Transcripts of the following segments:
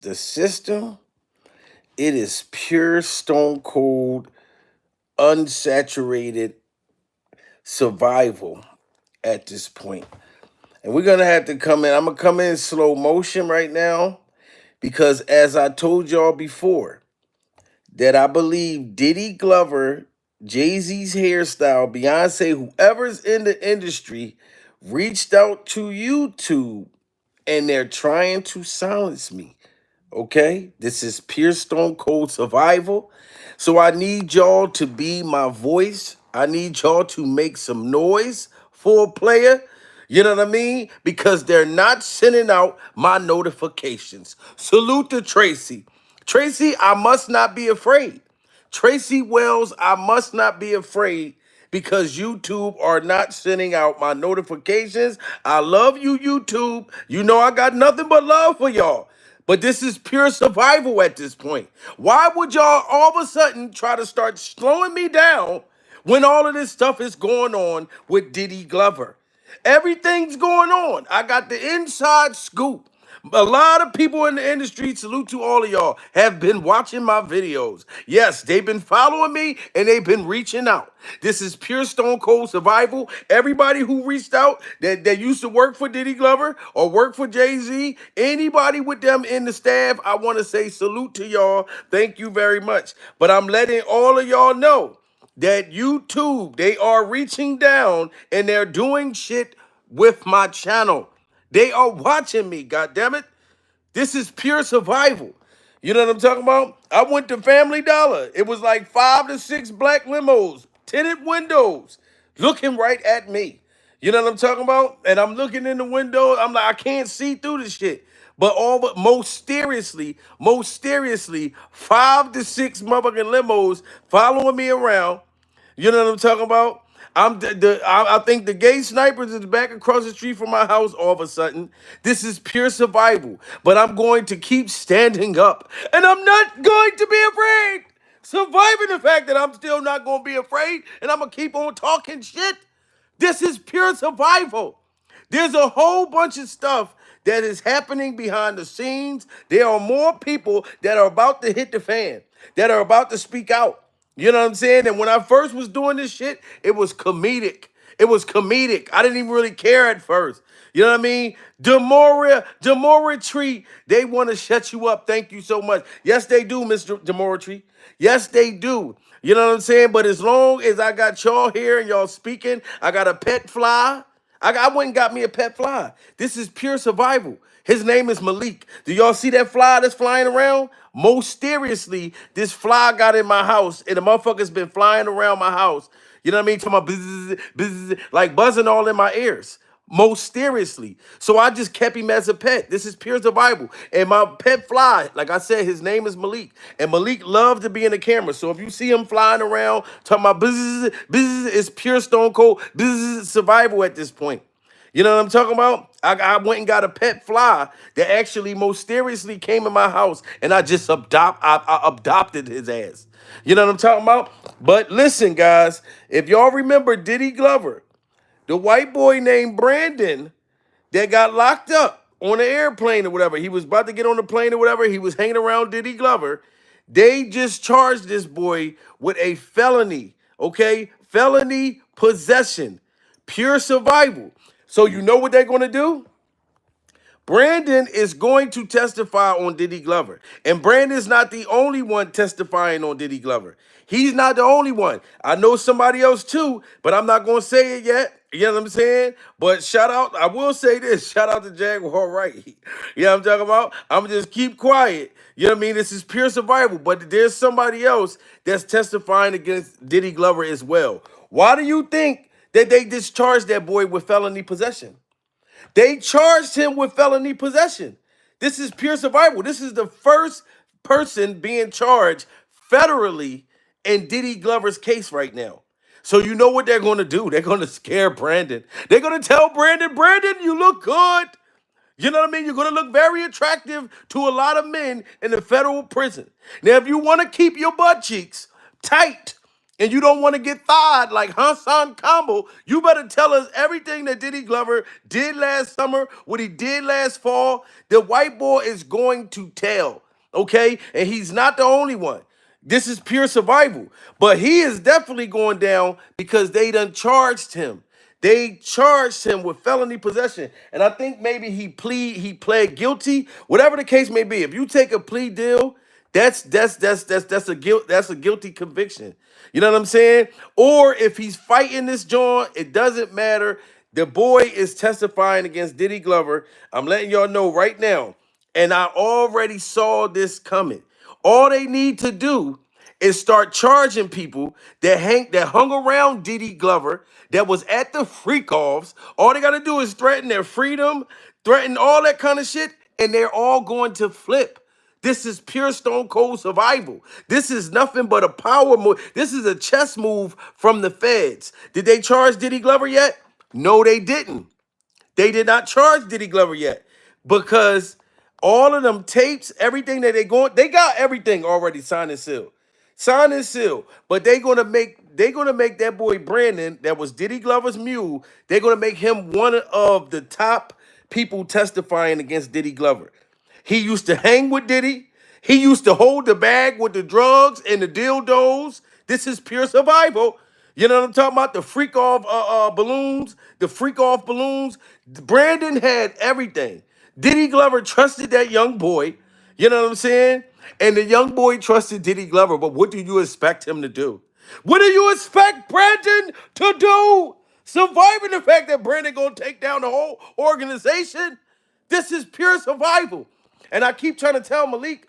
The system, it is pure stone cold, unsaturated survival at this point. And we're gonna have to come in. I'm gonna come in slow motion right now because as I told y'all before, that I believe Diddy Glover, Jay-Z's hairstyle, Beyonce, whoever's in the industry, reached out to YouTube and they're trying to silence me. Okay? This is pure stone cold survival. So I need y'all to be my voice. I need y'all to make some noise for a player. You know what I mean? Because they're not sending out my notifications. Salute to Tracy. Tracy, I must not be afraid. Tracy Wells, I must not be afraid because YouTube are not sending out my notifications. I love you, YouTube. You know I got nothing but love for y'all. But this is pure survival at this point. Why would y'all all of a sudden try to start slowing me down when all of this stuff is going on with Diddy Glover? Everything's going on. I got the inside scoop. A lot of people in the industry, salute to all of y'all, have been watching my videos. Yes, they've been following me and they've been reaching out. This is pure stone cold survival. Everybody who reached out that used to work for Diddy Glover or work for Jay-Z, anybody with them in the staff, I want to say salute to y'all. Thank you very much. But I'm letting all of y'all know that YouTube, they are reaching down and they're doing shit with my channel. They are watching me, goddammit. This is pure survival. You know what I'm talking about? I went to Family Dollar. It was like 5 to 6 black limos, tinted windows, looking right at me. You know what I'm talking about? And I'm looking in the window. I'm like, I can't see through this shit. But most seriously, 5 to 6 motherfucking limos following me around. You know what I'm talking about? I think the gay snipers is back across the street from my house all of a sudden. This is pure survival. But I'm going to keep standing up. And I'm not going to be afraid. Surviving the fact that I'm still not going to be afraid. And I'm going to keep on talking shit. This is pure survival. There's a whole bunch of stuff that is happening behind the scenes. There are more people that are about to hit the fan, that are about to speak out. You know what I'm saying? And when I first was doing this shit, it was comedic. It was comedic. I didn't even really care at first. You know what I mean? Demora Tree, they want to shut you up. Thank you so much. Yes, they do, Mr. Demora Tree. Yes, they do. You know what I'm saying? But as long as I got y'all here and y'all speaking, I got a pet fly. I went and got me a pet fly. This is pure survival. His name is Malik. Do y'all see that fly that's flying around? Most seriously, this fly got in my house, and the motherfucker's been flying around my house. You know what I mean? Talking about buzz, buzz, like buzzing all in my ears. Most seriously. So I just kept him as a pet. This is pure survival. And my pet fly, like I said, his name is Malik. And Malik loved to be in the camera. So if you see him flying around, talking about buzz, buzz, it's pure stone cold buzz, survival at this point. You know what I'm talking about? I went and got a pet fly that actually mysteriously came in my house, and I just I adopted his ass. You know what I'm talking about? But listen, guys, if y'all remember Diddy Glover, the white boy named Brandon that got locked up on the airplane or whatever, he was about to get on the plane or whatever, he was hanging around Diddy Glover. They just charged this boy with a felony, okay? Felony possession, pure survival. So you know what they're going to do? Brandon is going to testify on Diddy Glover. And Brandon's not the only one testifying on Diddy Glover. He's not the only one. I know somebody else too, but I'm not going to say it yet. You know what I'm saying? But shout out, I will say this. Shout out to Jaguar Wright. You know what I'm talking about? I'm going to just keep quiet. You know what I mean? This is pure survival. But there's somebody else that's testifying against Diddy Glover as well. Why do you think that they discharged that boy with felony possession? They charged him with felony possession. This is pure survival. This is the first person being charged federally in Diddy Glover's case right now. So you know what they're going to do. They're going to scare Brandon. They're going to tell Brandon, Brandon, you look good. You know what I mean? You're going to look very attractive to a lot of men in the federal prison. Now, if you want to keep your butt cheeks tight and you don't want to get thawed like Hassan Campbell, you better tell us everything that Diddy Glover did last summer, what he did last fall. The white boy is going to tell, okay? And he's not the only one. This is pure survival. But he is definitely going down because they done charged him. They charged him with felony possession, and I think maybe he pled guilty. Whatever the case may be, if you take a plea deal, that's a guilty conviction. You know what I'm saying? Or if he's fighting this joint, it doesn't matter. The boy is testifying against Diddy Glover. I'm letting y'all know right now, and I already saw this coming. All they need to do is start charging people that hung around Diddy Glover, that was at the freak offs. All they gotta do is threaten their freedom, threaten all that kind of shit, and they're all going to flip. This is pure stone cold survival. This is nothing but a power move. This is a chess move from the feds. Did they charge Diddy Glover yet? No, they didn't. They did not charge Diddy Glover yet because all of them tapes, everything that they got everything already signed and sealed. Signed and sealed. But they're gonna make that boy Brandon, that was Diddy Glover's mule, they're gonna make him one of the top people testifying against Diddy Glover. He used to hang with Diddy. He used to hold the bag with the drugs and the dildos. This is pure survival. You know what I'm talking about? The freak off balloons, the freak off balloons. Brandon had everything. Diddy Glover trusted that young boy. You know what I'm saying? And the young boy trusted Diddy Glover. But what do you expect him to do? What do you expect Brandon to do? Surviving the fact that Brandon gonna take down the whole organization? This is pure survival. And I keep trying to tell Malik,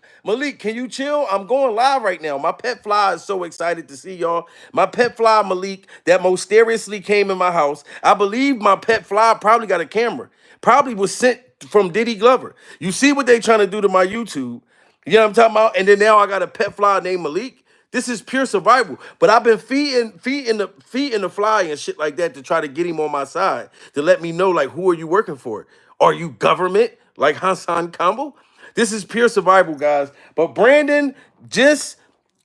can you chill? I'm going live right now. My pet fly is so excited to see y'all. My pet fly, Malik, that mysteriously came in my house. I believe my pet fly probably got a camera. Probably was sent from Diddy Glover. You see what they trying to do to my YouTube. You know what I'm talking about? And then now I got a pet fly named Malik. This is pure survival. But I've been feeding the fly and shit like that to try to get him on my side, to let me know, like, who are you working for? Are you government like Hassan Campbell? This is pure survival, guys. But Brandon just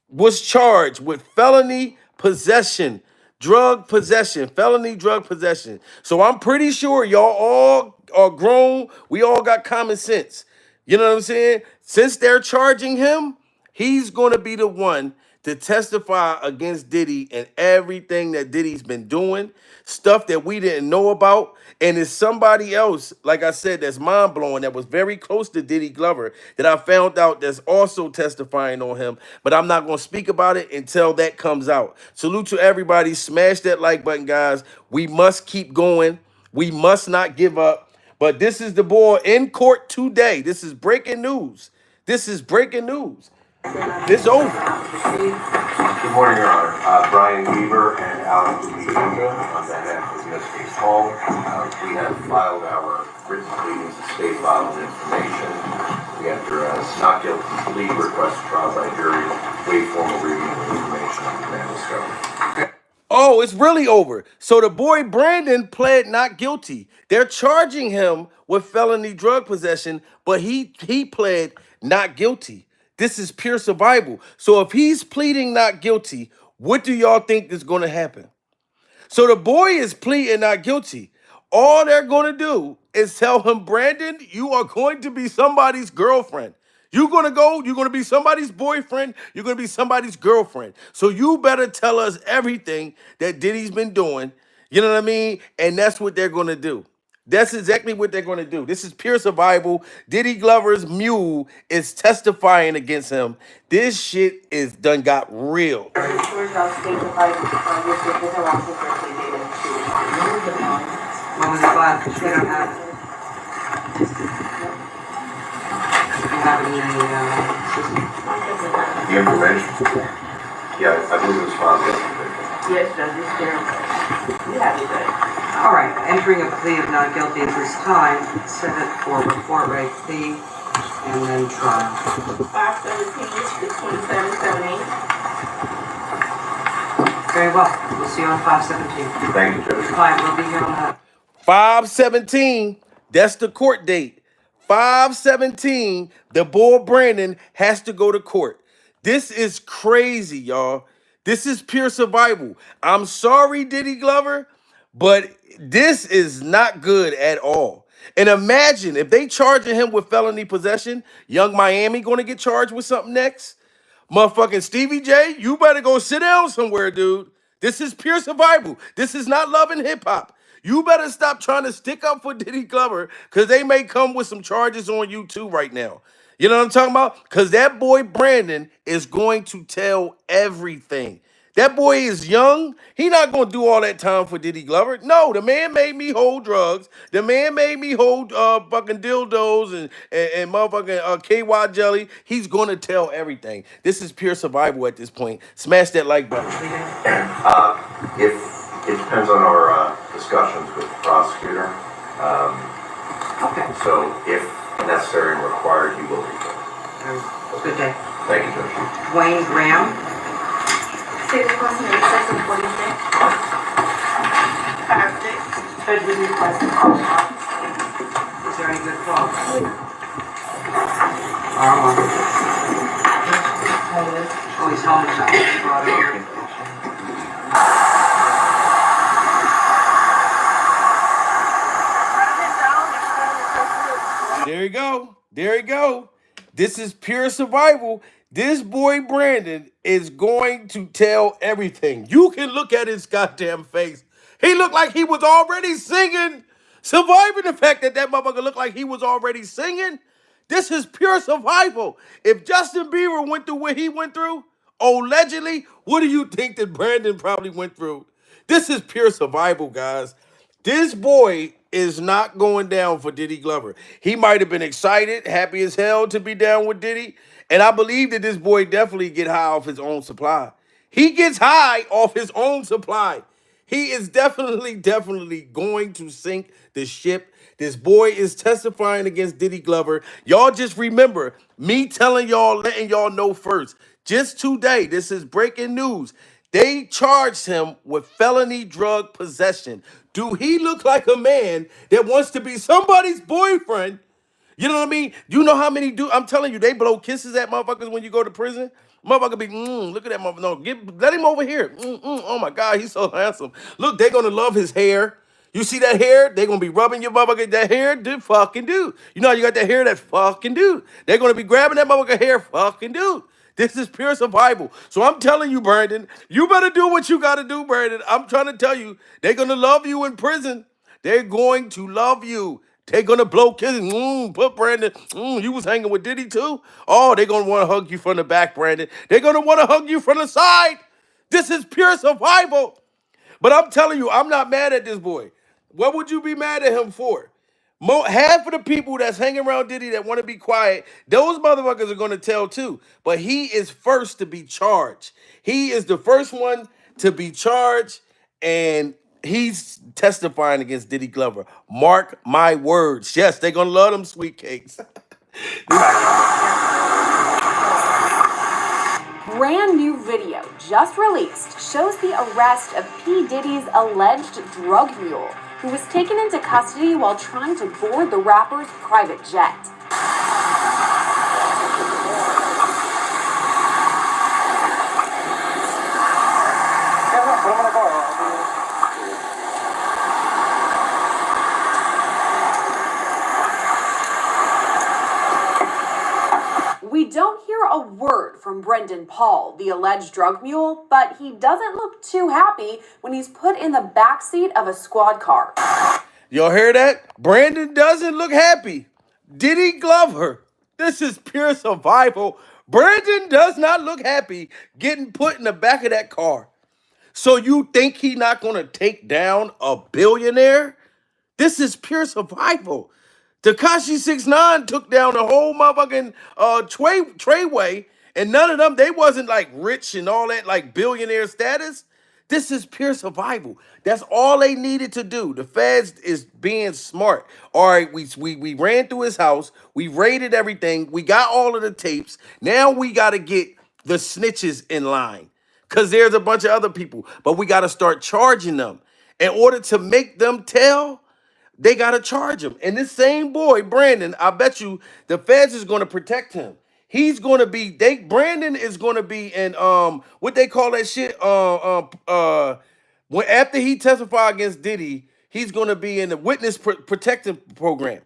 was charged with felony possession, drug possession, felony drug possession. So I'm pretty sure y'all all are grown. We all got common sense. You know what I'm saying? Since they're charging him, he's going to be the one to testify against Diddy and everything that Diddy's been doing, stuff that we didn't know about. And it's somebody else, like I said, that's mind blowing, that was very close to Diddy Glover, that I found out that's also testifying on him. But I'm not going to speak about it until that comes out. Salute to everybody. Smash that like button, guys. We must keep going. We must not give up. But this is the boy in court today. This is breaking news. This is breaking news. It's over. Good morning, Your Honor. Brian Weaver and Alex Lubienga on behalf of United States Hall. We have filed our written pleadings to state violent information. We enter a not guilty plea request trial by jury, waive formal reading of information on demand discovery. Oh, it's really over. So the boy Brandon pled not guilty. They're charging him with felony drug possession, but he pled not guilty. This is pure survival. So if he's pleading not guilty, what do y'all think is going to happen? So the boy is pleading not guilty. All they're going to do is tell him, Brandon, you are going to be somebody's girlfriend. You're going to be somebody's boyfriend. You're going to be somebody's girlfriend. So you better tell us everything that Diddy's been doing. You know what I mean? And that's what they're going to do. That's exactly what they're going to do. This is pure survival. Diddy Glover's mule is testifying against him. This shit is done got real. What was the file? We don't have it. You have it in The information? Yeah, I believe it was filed yesterday. Yes, Judge, it's there. You have it, Judge. all right, entering a plea of not guilty at this time, set it for report rate plea, and then trial. 517 to 2778. Very well. We'll see you on 517. Thank you, Judge. Client will be here on that. 5/17, that's the court date. 5/17, the boy Brandon has to go to court. This is crazy, y'all. This is pure survival. I'm sorry, Diddy Glover, but this is not good at all. And imagine if they charging him with felony possession, Young Miami going to get charged with something next. Motherfucking Stevie J, you better go sit down somewhere, dude. This is pure survival. This is not love and hip hop. You better stop trying to stick up for Diddy Glover because they may come with some charges on you too right now. You know what I'm talking about? Because that boy Brandon is going to tell everything. That boy is young. He not gonna do all that time for Diddy Glover. No, the man made me hold drugs. The man made me hold fucking dildos and motherfucking KY jelly. He's gonna tell everything. This is pure survival at this point. Smash that like button. If it depends on our discussions with the prosecutor. Okay. So if necessary and required, he will be there. Good day. Thank you, Judge. Wayne Graham. State requesting a recess in 40 minutes. Judge, we request a call. Is there any good call? Oh, he's home. Brought over. There you go. There you go. This is pure survival. This boy Brandon is going to tell everything. You can look at his goddamn face. He looked like he was already singing. Surviving the fact that that motherfucker looked like he was already singing. This is pure survival. If Justin Bieber went through what he went through, allegedly, what do you think that Brandon probably went through? This is pure survival, guys. This boy is not going down for Diddy Glover. He might have been excited, happy as hell to be down with Diddy. And I believe that this boy definitely get high off his own supply. He gets high off his own supply. He is definitely going to sink the ship. This boy is testifying against Diddy Glover. Y'all just remember me telling y'all, letting y'all know first. Just today, this is breaking news. They charged him with felony drug possession. Do he look like a man that wants to be somebody's boyfriend? You know what I mean? You know how many do? I'm telling you, they blow kisses at motherfuckers when you go to prison. Motherfucker be, look at that motherfucker. No, let him over here. Oh my God, he's so handsome. Look, they're gonna love his hair. You see that hair? They're gonna be rubbing your motherfucker. That hair, dude, fucking dude. You know how you got that hair? That fucking dude. They're gonna be grabbing that motherfucker hair, fucking dude. This is pure survival. So I'm telling you, Brandon, you better do what you gotta do, Brandon. I'm trying to tell you, they're gonna love you in prison. They're going to love you. They're gonna blow kisses. Put Brandon. You was hanging with Diddy too. Oh, they're gonna want to hug you from the back, Brandon. They're gonna want to hug you from the side. This is pure survival. But I'm telling you, I'm not mad at this boy. What would you be mad at him for? Half of the people that's hanging around Diddy that want to be quiet, those motherfuckers are going to tell too. But he is first to be charged. He is the first one to be charged, and he's testifying against Diddy Glover. Mark my words. Yes, they're going to love them sweet cakes. Brand new video just released shows the arrest of P. Diddy's alleged drug mule, who was taken into custody while trying to board the rapper's private jet. We don't hear a word from Brendan Paul, the alleged drug mule, but he doesn't look too happy when he's put in the backseat of a squad car. Y'all hear that? Brandon doesn't look happy. Diddy Glover. This is pure survival. Brandon does not look happy getting put in the back of that car. So you think he not going to take down a billionaire? This is pure survival. Tekashi 6ix9ine took down the whole motherfucking Treyway, and none of them, they wasn't like rich and all that, like billionaire status. This is pure survival. That's all they needed to do. The feds is being smart. All right, we ran through his house. We raided everything. We got all of the tapes. Now we got to get the snitches in line because there's a bunch of other people. But we got to start charging them. In order to make them tell, they got to charge him. And this same boy, Brandon, I bet you the feds is going to protect him. He's gonna be Brandon is gonna be in what they call that shit when after he testified against Diddy, he's gonna be in the witness protection program.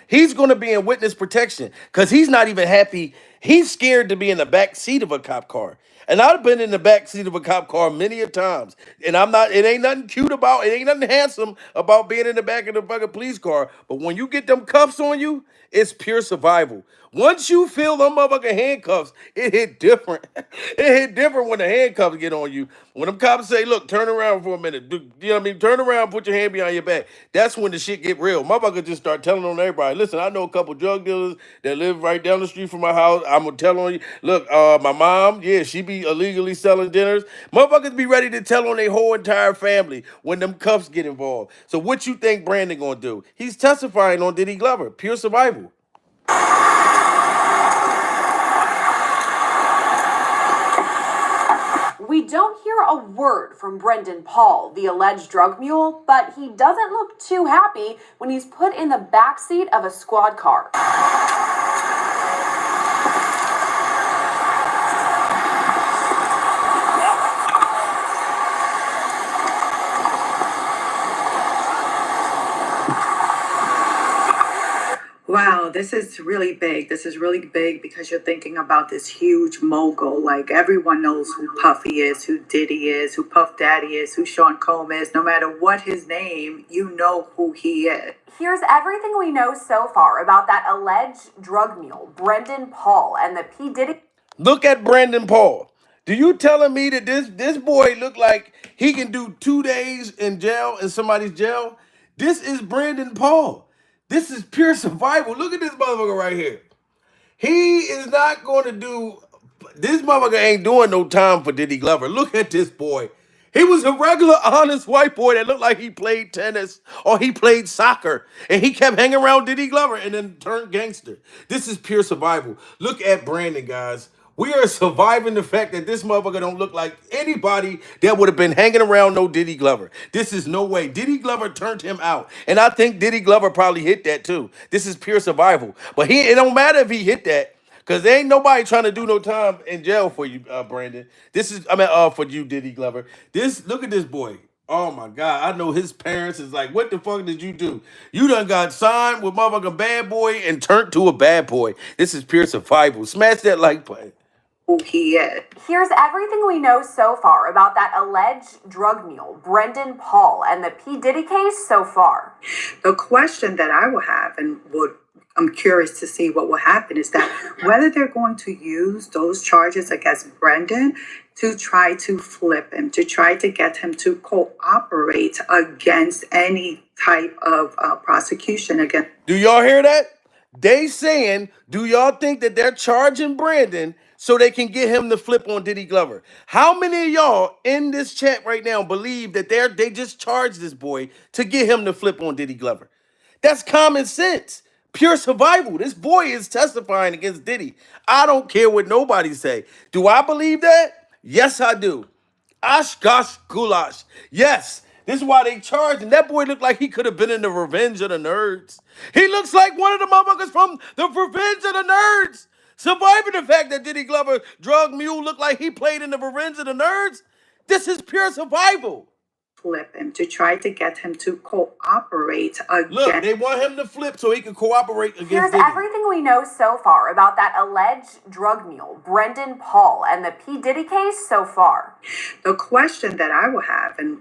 He's going to be in witness protection because he's not even happy. He's scared to be in the back seat of a cop car. And I've been in the back seat of a cop car many a times. And I'm not, it ain't nothing cute about, it ain't nothing handsome about being in the back of the fucking police car. But when you get them cuffs on you, it's pure survival. Once you feel them motherfucking handcuffs, it hit different. It hit different when the handcuffs get on you. When them cops say, look, turn around for a minute. You know what I mean? Turn around, put your hand behind your back. That's when the shit get real. Motherfuckers just start telling on everybody. Listen, I know a couple drug dealers that live right down the street from my house. I'm going to tell on you. Look, my mom, yeah, she be illegally selling dinners. Motherfuckers be ready to tell on their whole entire family when them cuffs get involved. So what you think Brandon going to do? He's testifying on Diddy Glover. Pure survival. We don't hear a word from Brendan Paul, the alleged drug mule, but he doesn't look too happy when he's put in the backseat of a squad car. Wow, this is really big. This is really big because you're thinking about this huge mogul. Like everyone knows who Puffy is, who Diddy is, who Puff Daddy is, who Sean Combs is. No matter what his name, you know who he is. Here's everything we know so far about that alleged drug mule, Brendan Paul, and the P. Diddy. Look at Brendan Paul. Do you telling me that this boy look like he can do 2 days in jail in somebody's jail? This is Brendan Paul. This is pure survival. Look at this motherfucker right here. He is not going to do. This motherfucker ain't doing no time for Diddy Glover. Look at this boy. He was a regular, honest white boy that looked like he played tennis or he played soccer. And he kept hanging around Diddy Glover and then turned gangster. This is pure survival. Look at Brandon, guys. We are surviving the fact that this motherfucker don't look like anybody that would have been hanging around no Diddy Glover. This is no way. Diddy Glover turned him out. And I think Diddy Glover probably hit that too. This is pure survival. But it don't matter if he hit that. Cause there ain't nobody trying to do no time in jail for you, Brandon. For you, Diddy Glover. Look at this boy. Oh my God, I know his parents is like, what the fuck did you do? You done got signed with motherfucking bad boy and turned to a bad boy. This is pure survival. Smash that like button. Who he is. Here's everything we know so far about that alleged drug mule, Brendan Paul, and the P. Diddy case so far. The question that I will have and I'm curious to see what will happen is that whether they're going to use those charges against Brendan to try to flip him, to try to get him to cooperate against any type of prosecution against. Do y'all hear that? They saying, do y'all think that they're charging Brandon so they can get him to flip on Diddy Glover? How many of y'all in this chat right now believe that they just charged this boy to get him to flip on Diddy Glover? That's common sense. Pure survival. This boy is testifying against Diddy. I don't care what nobody say. Do I believe that? Yes, I do. Osh gosh goulash. Yes. This is why they charged him. That boy looked like he could have been in the Revenge of the Nerds. He looks like one of the motherfuckers from the Revenge of the Nerds. Surviving the fact that Diddy Glover, drug mule, looked like he played in the Revenge of the Nerds. This is pure survival. Flip him, to try to get him to cooperate against. Look, they want him to flip so he can cooperate against Here's Diddy. everything we know so far about that alleged drug mule, Brendan Paul, and the P. Diddy case so far. The question that I will have and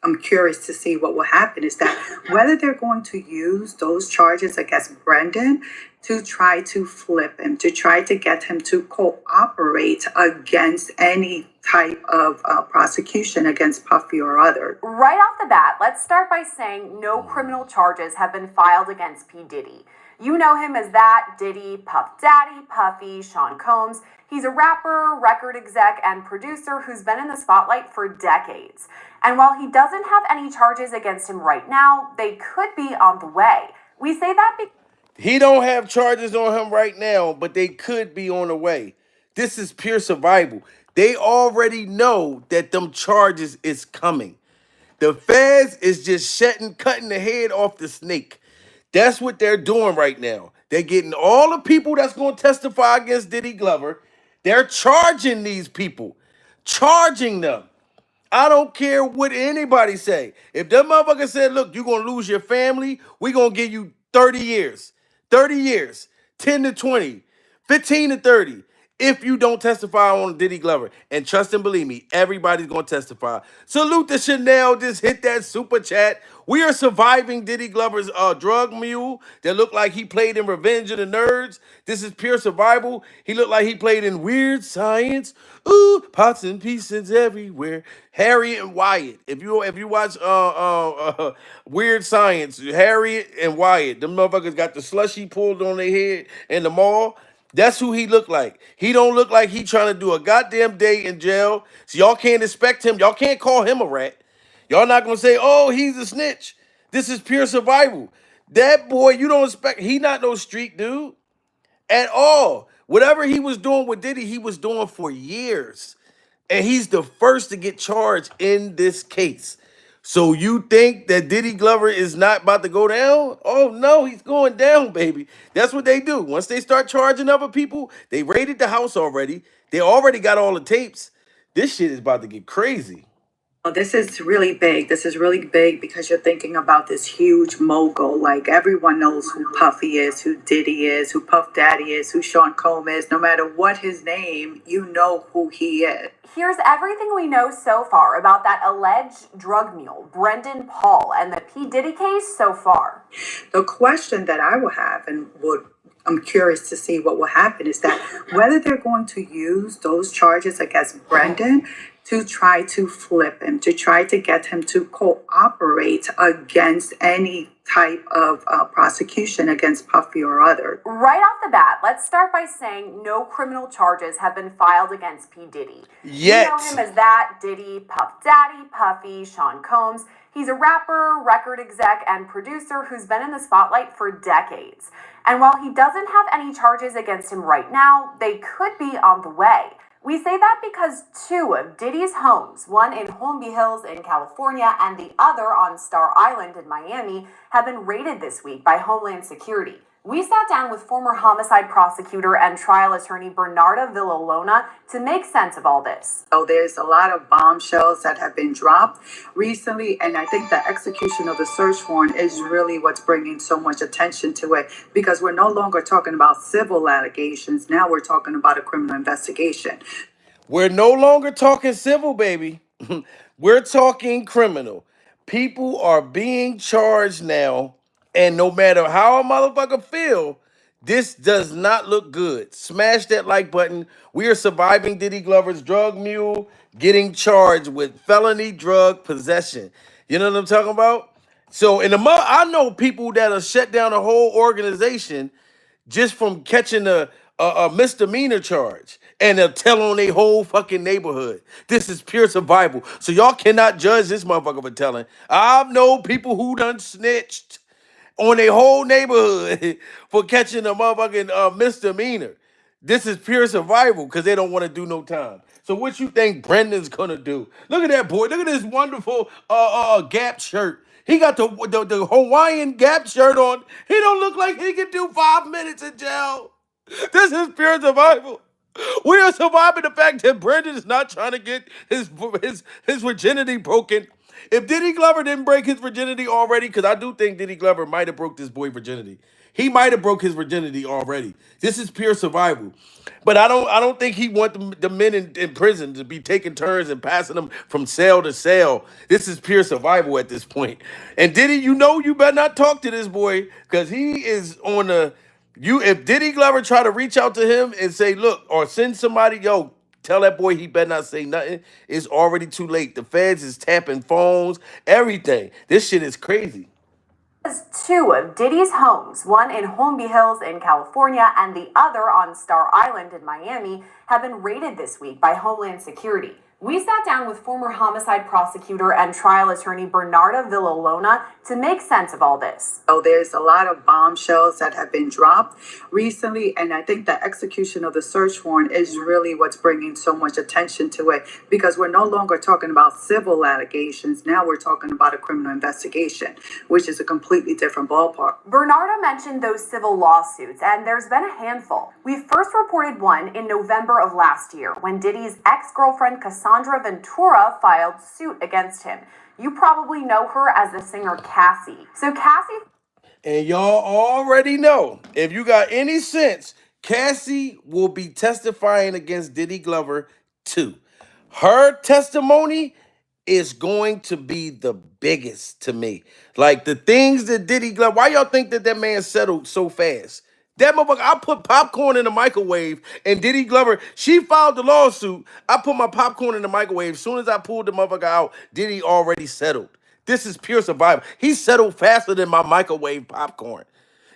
I'm curious to see what will happen is that whether they're going to use those charges against Brendan to try to flip him, to try to get him to cooperate against any type of prosecution against Puffy or others. Right off the bat, let's start by saying no criminal charges have been filed against P. Diddy. You know him as that Diddy, Puff Daddy, Puffy, Sean Combs. He's a rapper, record exec, and producer who's been in the spotlight for decades. And while he doesn't have any charges against him right now, they could be on the way. We say that because he don't have charges on him right now, but they could be on the way. This is pure survival. They already know that them charges is coming. The feds is just cutting the head off the snake. That's what they're doing right now. They're getting all the people that's going to testify against Diddy Glover. They're charging these people, charging them. I don't care what anybody say. If that motherfucker said, look, you're going to lose your family, we're going to give you 30 years. 30 years. 10 to 20. 15 to 30. If you don't testify on Diddy Glover. And trust and believe me, everybody's going to testify. Salute to Chanel. Just hit that super chat. We are surviving Diddy Glover's drug mule that looked like he played in Revenge of the Nerds. This is pure survival. He looked like he played in Weird Science. Ooh, pots and pieces everywhere. Harriet and Wyatt. If you watch Weird Science, Harriet and Wyatt, them motherfuckers got the slushy pulled on their head in the mall. That's who he looked like. He don't look like he trying to do a goddamn day in jail. So y'all can't expect him. Y'all can't call him a rat. Y'all not gonna say, oh, he's a snitch. This is pure survival. That boy, you don't expect, he not no street dude at all. Whatever he was doing with Diddy, he was doing for years. And he's the first to get charged in this case. So you think that Diddy Glover is not about to go down? Oh no, he's going down, baby. That's what they do. Once they start charging other people, they raided the house already. They already got all the tapes. This shit is about to get crazy. Well, this is really big. This is really big because you're thinking about this huge mogul. Like everyone knows who Puffy is, who Diddy is, who Puff Daddy is, who Sean Combs is. No matter what his name, you know who he is. Here's everything we know so far about that alleged drug mule, Brendan Paul, and the P. Diddy case so far. The question that I will have and I'm curious to see what will happen is that whether they're going to use those charges against Brendan to try to flip him, to try to get him to cooperate against any type of prosecution against Puffy or other. Right off the bat, let's start by saying no criminal charges have been filed against P. Diddy. Yet. You know him as that Diddy, Puff Daddy, Puffy, Sean Combs. He's a rapper, record exec, and producer who's been in the spotlight for decades. And while he doesn't have any charges against him right now, they could be on the way. We say that because two of Diddy's homes, one in Holmby Hills in California and the other on Star Island in Miami, have been raided this week by Homeland Security. We sat down with former homicide prosecutor and trial attorney Bernarda Villalona to make sense of all this. So there's a lot of bombshells that have been dropped recently, and I think the execution of the search warrant is really what's bringing so much attention to it, because we're no longer talking about civil allegations. Now we're talking about a criminal investigation. We're no longer talking civil, baby. We're talking criminal. People are being charged now. And no matter how a motherfucker feel, this does not look good. Smash that like button. We are surviving Diddy Glover's drug mule, getting charged with felony drug possession. You know what I'm talking about? So I know people that have shut down a whole organization just from catching a misdemeanor charge. And they'll tell on their whole fucking neighborhood. This is pure survival. So y'all cannot judge this motherfucker for telling. I know people who done snitched on their whole neighborhood for catching a motherfucking misdemeanor. This is pure survival because they don't want to do no time. So what you think Brendan's gonna do? Look at that boy. Look at this wonderful Gap shirt. He got the Hawaiian Gap shirt on. He don't look like he can do 5 minutes in jail. This is pure survival. We are surviving the fact that Brendan is not trying to get his virginity broken. If Diddy Glover didn't break his virginity already, because I do think Diddy Glover might have broke this boy virginity. He might have broke his virginity already. This is pure survival. But I don't think he want the men in prison to be taking turns and passing them from cell to cell. This is pure survival at this point. And Diddy, you better not talk to this boy, because he is on the if Diddy Glover try to reach out to him and say, look, or send somebody, yo, tell that boy he better not say nothing. It's already too late. The feds is tapping phones, everything. This shit is crazy. Two of Diddy's homes, one in Holmby Hills in California and the other on Star Island in Miami, have been raided this week by Homeland Security. We sat down with former homicide prosecutor and trial attorney Bernarda Villalona to make sense of all this. So there's a lot of bombshells that have been dropped recently, and I think the execution of the search warrant is really what's bringing so much attention to it, because we're no longer talking about civil allegations. Now we're talking about a criminal investigation, which is a completely different ballpark. Bernarda mentioned those civil lawsuits, and there's been a handful. We first reported one in November of last year when Diddy's ex-girlfriend Cassandra Ventura filed suit against him. You probably know her as the singer Cassie. So Cassie... And y'all already know, if you got any sense, Cassie will be testifying against Diddy Glover too. Her testimony is going to be the biggest to me. Like the things that Diddy Glover, why y'all think that man settled so fast? That motherfucker, I put popcorn in the microwave, and Diddy Glover, she filed the lawsuit. I put my popcorn in the microwave. As soon as I pulled the motherfucker out, Diddy already settled. This is pure survival. He settled faster than my microwave popcorn.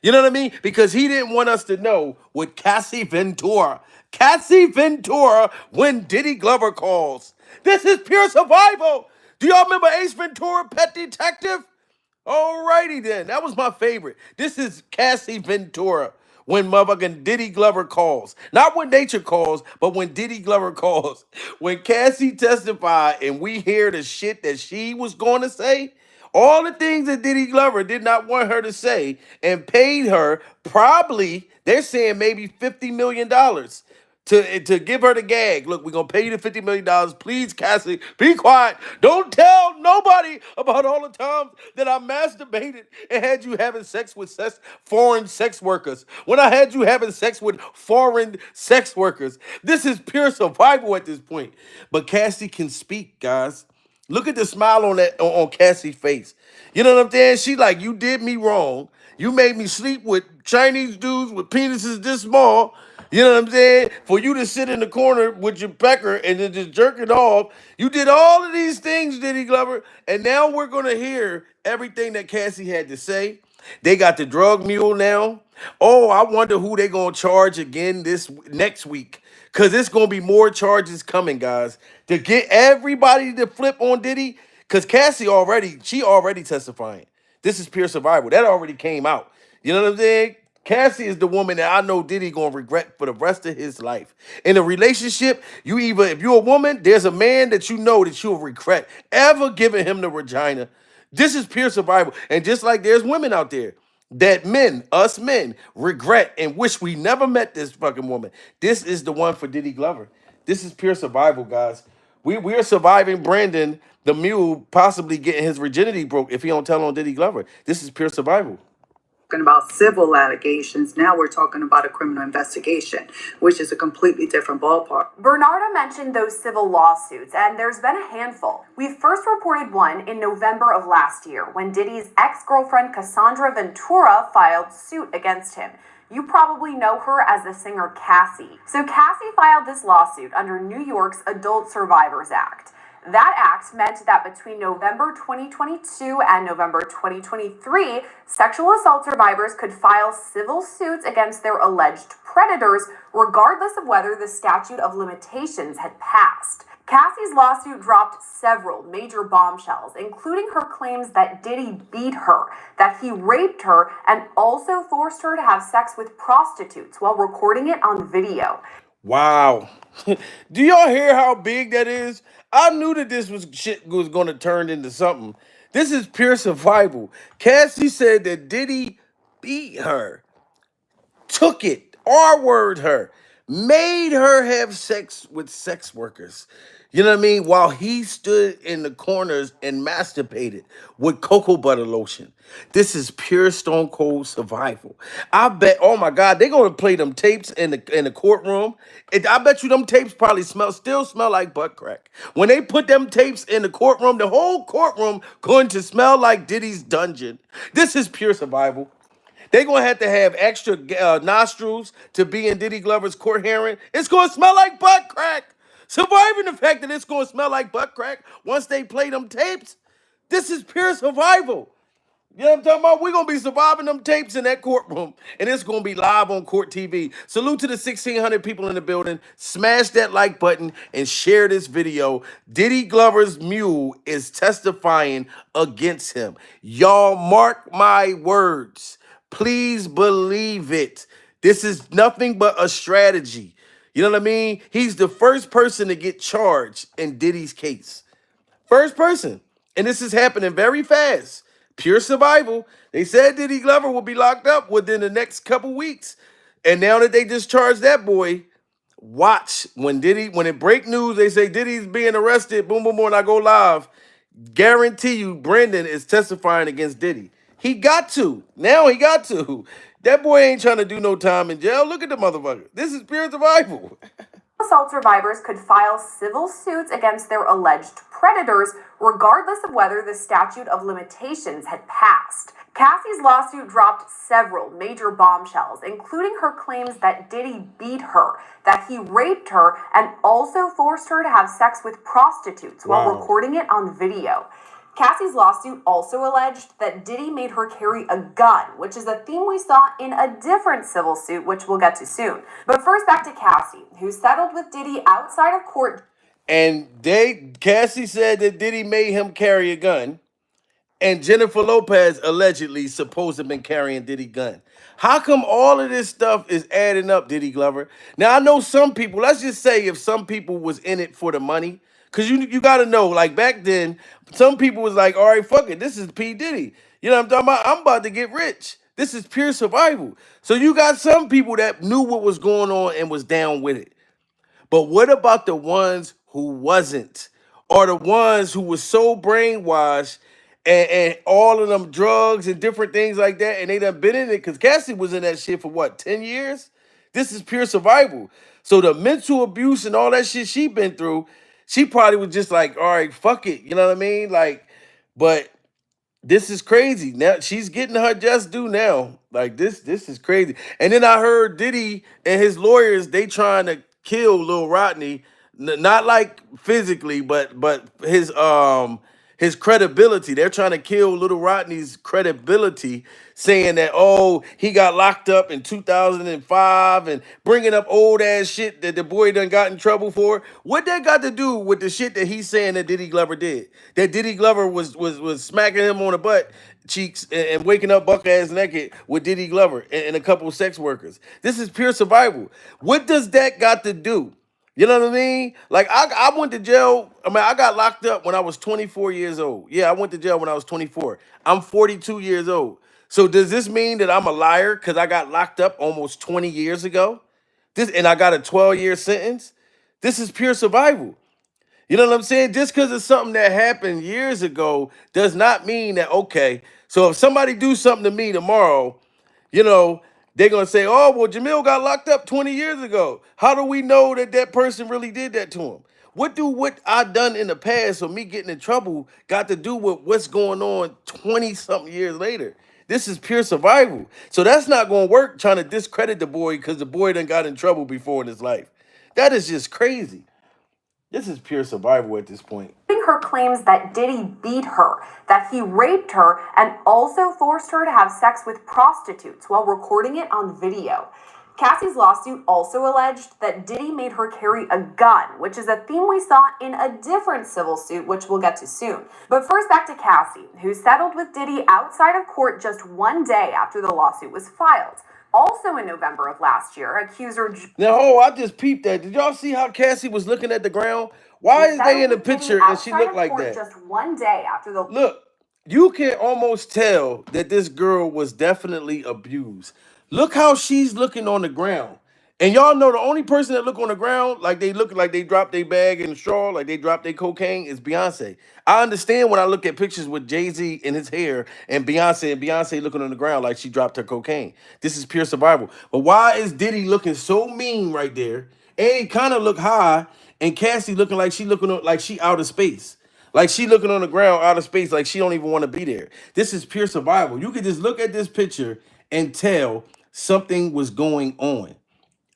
You know what I mean? Because he didn't want us to know with Cassie Ventura. Cassie Ventura when Diddy Glover calls. This is pure survival. Do y'all remember Ace Ventura, Pet Detective? Alrighty then. That was my favorite. This is Cassie Ventura when motherfucking Diddy Glover calls. Not when nature calls, but when Diddy Glover calls. When Cassie testified and we hear the shit that she was going to say, all the things that Diddy Glover did not want her to say and paid her probably, they're saying maybe $50 million to give her the gag. Look, we're going to pay you the $50 million. Please, Cassie, be quiet. Don't tell nobody about all the times that I masturbated and had you having sex with foreign sex workers. When I had you having sex with foreign sex workers. This is pure survival at this point. But Cassie can speak, guys. Look at the smile on Cassie's face. You know what I'm saying? She like, you did me wrong. You made me sleep with Chinese dudes with penises this small. You know what I'm saying? For you to sit in the corner with your pecker and then just jerk it off. You did all of these things, Diddy Glover. And now we're going to hear everything that Cassie had to say. They got the drug mule now. Oh, I wonder who they going to charge again next week. Because it's going to be more charges coming, guys. To get everybody to flip on Diddy. Because Cassie already testifying. This is pure survival. That already came out. You know what I'm saying? Cassie is the woman that I know Diddy gonna regret for the rest of his life. In a relationship, if you're a woman, there's a man that you know that you'll regret ever giving him the vagina. This is pure survival. And just like there's women out there that us men, regret and wish we never met this fucking woman. This is the one for Diddy Glover. This is pure survival, guys. We're surviving Brandon, the mule, possibly getting his virginity broke if he don't tell on Diddy Glover. This is pure survival. Talking about civil allegations. Now we're talking about a criminal investigation, which is a completely different ballpark. Bernarda mentioned those civil lawsuits, and there's been a handful. We first reported one in November of last year when Diddy's ex-girlfriend Cassandra Ventura filed suit against him. You probably know her as the singer Cassie. So Cassie filed this lawsuit under New York's Adult Survivors Act. That act meant that between November 2022 and November 2023, sexual assault survivors could file civil suits against their alleged predators, regardless of whether the statute of limitations had passed. Cassie's lawsuit dropped several major bombshells, including her claims that Diddy beat her, that he raped her, and also forced her to have sex with prostitutes while recording it on video. Wow. Do y'all hear how big that is? I knew that this was going to turn into something. This is pure survival. Cassie said that Diddy beat her, took it, R-word her, made her have sex with sex workers. You know what I mean? While he stood in the corners and masturbated with cocoa butter lotion. This is pure stone cold survival. I bet, oh my God, they're gonna play them tapes in the courtroom. I bet you them tapes probably still smell like butt crack. When they put them tapes in the courtroom, the whole courtroom going to smell like Diddy's dungeon. This is pure survival. They're going to have extra nostrils to be in Diddy Glover's court hearing. It's going to smell like butt crack. Surviving the fact that it's going to smell like butt crack once they play them tapes. This is pure survival. You know what I'm talking about? We're going to be surviving them tapes in that courtroom, and it's going to be live on Court TV. Salute to the 1,600 people in the building. Smash that like button and share this video. Diddy Glover's Mule is testifying against him. Y'all mark my words. Please believe it. This is nothing but a strategy. You know what I mean? He's the first person to get charged in Diddy's case. First person. And this is happening very fast. Pure survival. They said Diddy Glover will be locked up within the next couple weeks. And now that they discharged that boy, watch when it break news, they say Diddy's being arrested, boom, boom, boom, and I go live. Guarantee you, Brendan is testifying against Diddy. He got to. Now he got to. That boy ain't trying to do no time in jail. Look at the motherfucker. This is pure survival. Assault survivors could file civil suits against their alleged predators, regardless of whether the statute of limitations had passed. Cassie's lawsuit dropped several major bombshells, including her claims that Diddy beat her, that he raped her, and also forced her to have sex with prostitutes while recording it on video. Cassie's lawsuit also alleged that Diddy made her carry a gun, which is a theme we saw in a different civil suit, which we'll get to soon. But first, back to Cassie, who settled with Diddy outside of court. And Cassie said that Diddy made him carry a gun, and Jennifer Lopez allegedly supposed to have been carrying Diddy gun. How come all of this stuff is adding up, Diddy Glover? Now, I know some people, let's just say if some people was in it for the money, because you got to know, like back then, some people was like, all right, fuck it, this is P. Diddy. You know what I'm talking about? I'm about to get rich. This is pure survival. So you got some people that knew what was going on and was down with it. But what about the ones who wasn't? Or the ones who was so brainwashed and all of them drugs and different things like that, and they done been in it? Because Cassie was in that shit for what, 10 years? This is pure survival. So the mental abuse and all that shit she been through, she probably was just like, all right, fuck it. You know what I mean? Like, but this is crazy. Now she's getting her just due now. Like this is crazy. And then I heard Diddy and his lawyers, they trying to kill Lil Rodney, not like physically, but his credibility. They're trying to kill Little Rodney's credibility, saying that, oh, he got locked up in 2005 and bringing up old ass shit that the boy done got in trouble for. What that got to do with the shit that he's saying that Diddy Glover did? That Diddy Glover was smacking him on the butt cheeks and waking up buck ass naked with Diddy Glover and a couple of sex workers. This is pure survival. What does that got to do? You know what I mean? Like, I went to jail. I mean, I got locked up when I was 24 years old. Yeah, I went to jail when I was 24. I'm 42 years old. So does this mean that I'm a liar because I got locked up almost 20 years ago? And I got a 12-year sentence? This is pure survival. You know what I'm saying? Just because it's something that happened years ago does not mean that, okay, so if somebody do something to me tomorrow, you know, they're going to say, oh, well, Jamil got locked up 20 years ago. How do we know that that person really did that to him? What I done in the past or me getting in trouble got to do with what's going on 20-something years later? This is pure survival. So that's not going to work trying to discredit the boy because the boy done got in trouble before in his life. That is just crazy. This is pure survival at this point. Her claims that Diddy beat her, that he raped her, and also forced her to have sex with prostitutes while recording it on video. Cassie's lawsuit also alleged that Diddy made her carry a gun, which is a theme we saw in a different civil suit, which we'll get to soon. But first, back to Cassie, who settled with Diddy outside of court just one day after the lawsuit was filed. Also in November of last year, accuser... Now, I just peeped that. Did y'all see how Cassie was looking at the ground? Why is they in the picture and she looked like that? Just one day after the... Look, you can almost tell that this girl was definitely abused. Look how she's looking on the ground. And y'all know the only person that look on the ground like they look like they dropped their bag in the straw, like they dropped their cocaine, is Beyonce. I understand when I look at pictures with Jay-Z in his hair and Beyonce looking on the ground like she dropped her cocaine. This is pure survival. But why is Diddy looking so mean right there? And he kind of look high, and Cassie looking like she out of space. Like she looking on the ground out of space, like she don't even want to be there. This is pure survival. You could just look at this picture and tell something was going on.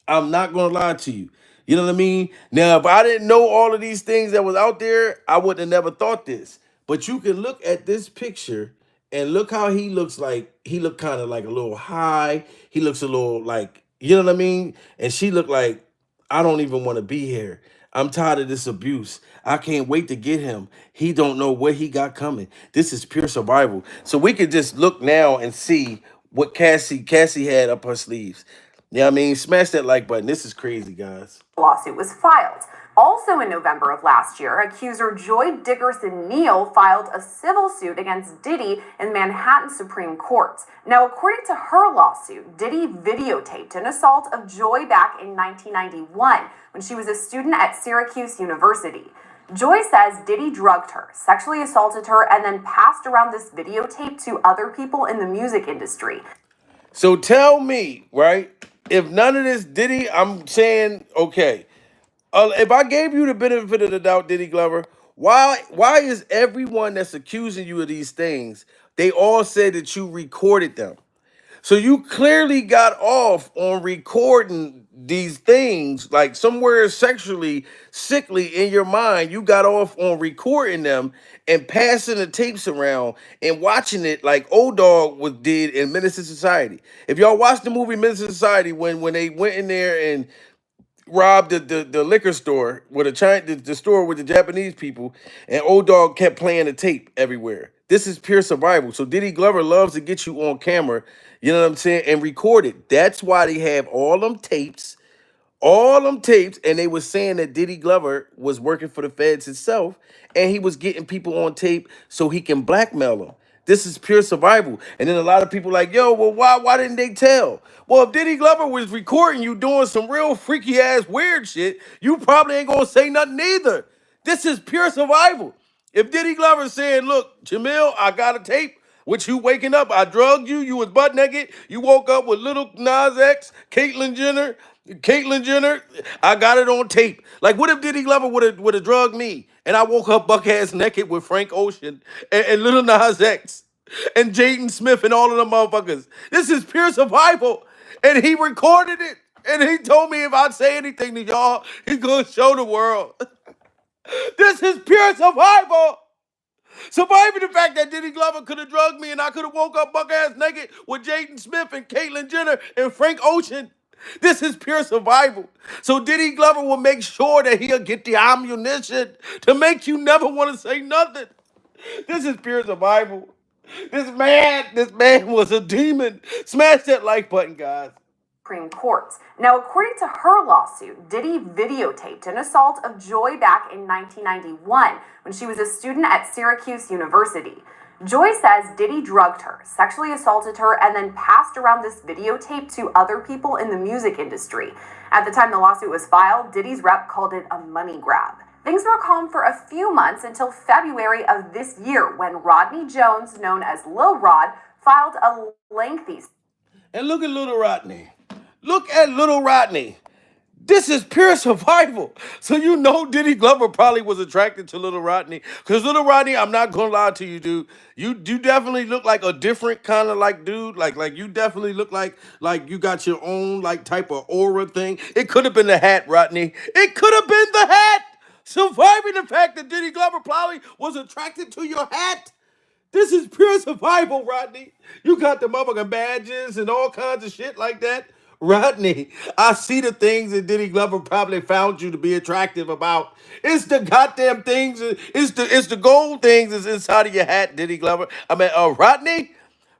I'm not going to lie to you. You know what I mean? Now, if I didn't know all of these things that was out there, I would have never thought this. But you can look at this picture and look how he looks like. He looked kind of like a little high. He looks a little like, you know what I mean? And she looked like, I don't even want to be here. I'm tired of this abuse. I can't wait to get him. He don't know what he got coming. This is pure survival. So we could just look now and see what Cassie had up her sleeves. You know what I mean? Smash that like button. This is crazy, guys. Lawsuit was filed. Also in November of last year, accuser Joy Dickerson Neal filed a civil suit against Diddy in Manhattan Supreme Court. Now, according to her lawsuit, Diddy videotaped an assault of Joy back in 1991 when she was a student at Syracuse University. Joy says Diddy drugged her, sexually assaulted her, and then passed around this videotape to other people in the music industry. So tell me, right? If none of this Diddy, I'm saying, okay. If I gave you the benefit of the doubt, Diddy Glover, why is everyone that's accusing you of these things, they all said that you recorded them? So you clearly got off on recording these things, like somewhere sexually sickly in your mind. You got off on recording them and passing the tapes around and watching it like Old Dog did in Menace to Society. If y'all watched the movie Menace to Society, when they went in there and robbed the liquor store with the store with the Japanese people, and Old Dog kept playing the tape everywhere. This is pure survival. So Diddy Glover loves to get you on camera, you know what I'm saying, and record it. That's why they have all them tapes, and they were saying that Diddy Glover was working for the feds himself, and he was getting people on tape so he can blackmail them. This is pure survival. And then a lot of people like, yo, well, why didn't they tell? Well, if Diddy Glover was recording you doing some real freaky ass weird shit, you probably ain't gonna say nothing either. This is pure survival. If Diddy Glover saying, look, Jamil, I got a tape with you waking up. I drugged you. You was butt naked. You woke up with little Nas X, Caitlyn Jenner. I got it on tape. Like, what if Diddy Glover would have drugged me and I woke up buck ass naked with Frank Ocean and little Nas X and Jaden Smith and all of them motherfuckers? This is pure survival. And he recorded it. And he told me if I say anything to y'all, he's gonna show the world. This is pure survival. Surviving the fact that Diddy Glover could have drugged me and I could have woke up buck ass naked with Jaden Smith and Caitlyn Jenner and Frank Ocean. This is pure survival. So Diddy Glover will make sure that he'll get the ammunition to make you never want to say nothing. This is pure survival. This man was a demon. Smash that like button, guys. Supreme Court. Now, according to her lawsuit, Diddy videotaped an assault of Joy back in 1991 when she was a student at Syracuse University. Joy says Diddy drugged her, sexually assaulted her, and then passed around this videotape to other people in the music industry. At the time the lawsuit was filed, Diddy's rep called it a money grab. Things were calm for a few months until February of this year when Rodney Jones, known as Lil Rod, filed a lengthy... And look at Lil Rodney. Look at Lil Rodney. This is pure survival. So you know Diddy Glover probably was attracted to Lil Rodney. Because Lil Rodney, I'm not going to lie to you, dude. You definitely look like a different kind of like dude. Like you definitely look like you got your own like type of aura thing. It could have been the hat, Rodney. It could have been the hat. Surviving the fact that Diddy Glover probably was attracted to your hat. This is pure survival, Rodney. You got the motherfucking badges and all kinds of shit like that. Rodney, I see the things that Diddy Glover probably found you to be attractive about. It's the goddamn things, it's the gold things that's inside of your hat, Diddy Glover. I mean,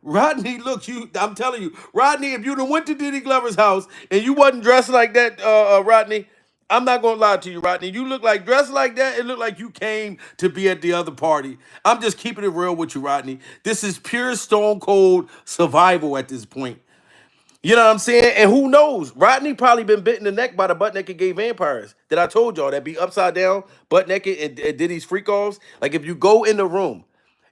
Rodney, look, I'm telling you, Rodney, if you done went to Diddy Glover's house and you wasn't dressed like that, Rodney, I'm not gonna lie to you, Rodney. You look like dressed like that. It looked like you came to be at the other party. I'm just keeping it real with you, Rodney. This is pure stone cold survival at this point. You know what I'm saying? And who knows? Rodney probably been bit in the neck by the butt naked gay vampires that I told y'all that be upside down, butt naked, and did these freak offs. Like if you go in the room,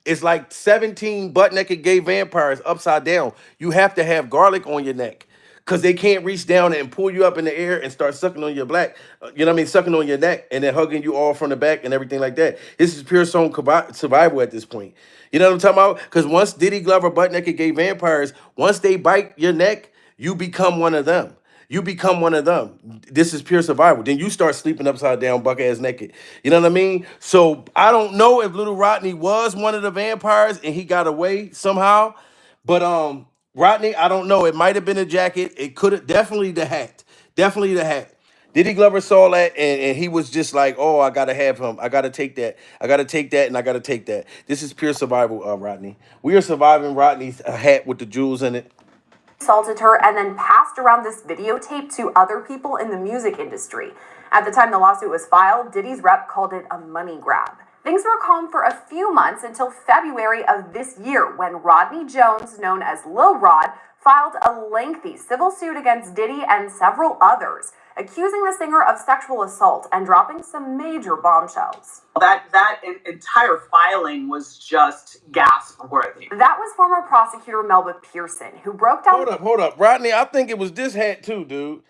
it's like 17 butt naked gay vampires upside down. You have to have garlic on your neck because they can't reach down and pull you up in the air and start sucking on your you know what I mean? Sucking on your neck and then hugging you all from the back and everything like that. This is pure stone survival at this point. You know what I'm talking about? Because once Diddy Glover butt naked gay vampires, once they bite your neck, you become one of them. you become one of them. This is pure survival. Then you start sleeping upside down, buck ass naked. You know what I mean? So I don't know if Little Rodney was one of the vampires and he got away somehow. But Rodney, I don't know. It might have been a jacket. It could have definitely the hat. Definitely the hat. Diddy Glover saw that and he was just like, oh, I gotta have him. I gotta take that. I gotta take that and I gotta take that. This is pure survival, Rodney. We are surviving Rodney's hat with the jewels in it. Assaulted her and then passed around this videotape to other people in the music industry. At the time the lawsuit was filed, Diddy's rep called it a money grab. Things were calm for a few months until February of this year when Rodney Jones, known as Lil Rod, filed a lengthy civil suit against Diddy and several others, accusing the singer of sexual assault and dropping some major bombshells. That entire filing was just gasp-worthy. That was former prosecutor Melba Pearson, who broke down... Hold up. Rodney, I think it was this hat too, dude.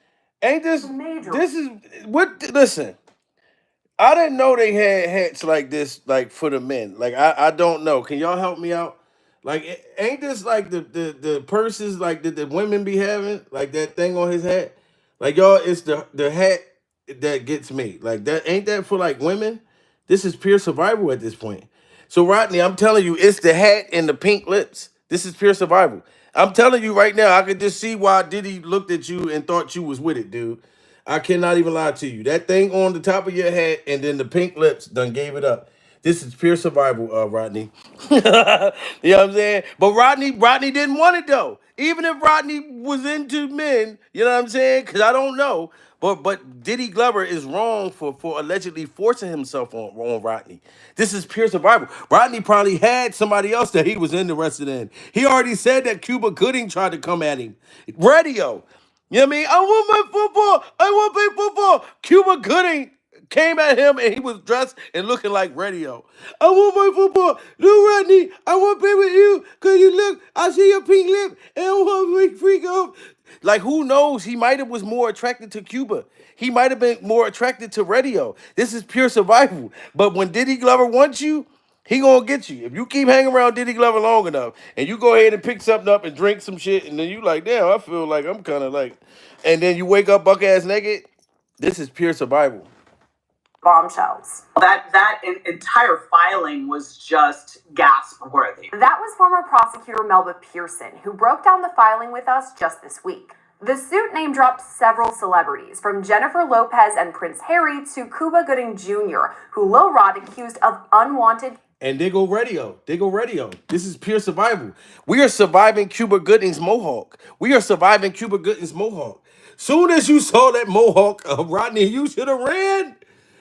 Ain't this... Major. This is... What... Listen. I didn't know they had hats like this, like, for the men. Like, I don't know. Can y'all help me out? Like, ain't this like the purses, like, that the women be having? Like, that thing on his hat? Like, y'all, it's the hat that gets me. Like, that ain't that for, like, women? This is pure survival at this point. So, Rodney, I'm telling you, it's the hat and the pink lips. This is pure survival. I'm telling you right now, I could just see why Diddy looked at you and thought you was with it, dude. I cannot even lie to you. That thing on the top of your head and then the pink lips done gave it up. This is pure survival, Rodney. You know what I'm saying? But Rodney didn't want it though. Even if Rodney was into men, you know what I'm saying? Because I don't know. But Diddy Glover is wrong for allegedly forcing himself on Rodney. This is pure survival. Rodney probably had somebody else that he was interested in. He already said that Cuba Gooding tried to come at him. Radio. You know what I mean? I want my football. I want to play football. Cuba Gooding came at him and he was dressed and looking like radio. I want my football. No, Rodney, I want to play with you because you look, I see your pink lip and I want to make freak off. Like, who knows? He might have was more attracted to Cuba. He might have been more attracted to radio. This is pure survival. But when Diddy Glover wants you, he gonna get you. If you keep hanging around Diddy Glover long enough, and you go ahead and pick something up and drink some shit, and then you like, damn, I feel like I'm kind of like, and then you wake up buck ass naked. This is pure survival. Bombshells. That entire filing was just gasp-worthy. That was former prosecutor Melba Pearson, who broke down the filing with us just this week. The suit name dropped several celebrities, from Jennifer Lopez and Prince Harry to Cuba Gooding Jr., who Lil Rod accused of unwanted... And they go radio. They go radio. This is pure survival. We are surviving Cuba Gooding's mohawk. We are surviving Cuba Gooding's mohawk. Soon as you saw that mohawk, Rodney, you should have ran.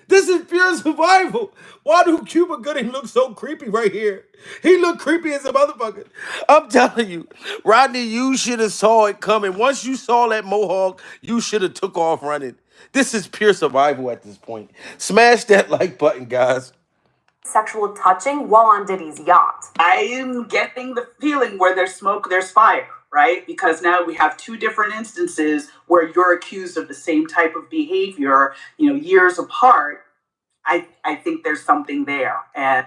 This is pure survival. Why do Cuba Gooding look so creepy right here? He look creepy as a motherfucker. I'm telling you, Rodney, you should have saw it coming. Once you saw that mohawk, you should have took off running. This is pure survival at this point. Smash that like button, guys. Sexual touching while on Diddy's yacht. I am getting the feeling where there's smoke, there's fire, right? Because now we have two different instances where you're accused of the same type of behavior, years apart. I think there's something there. And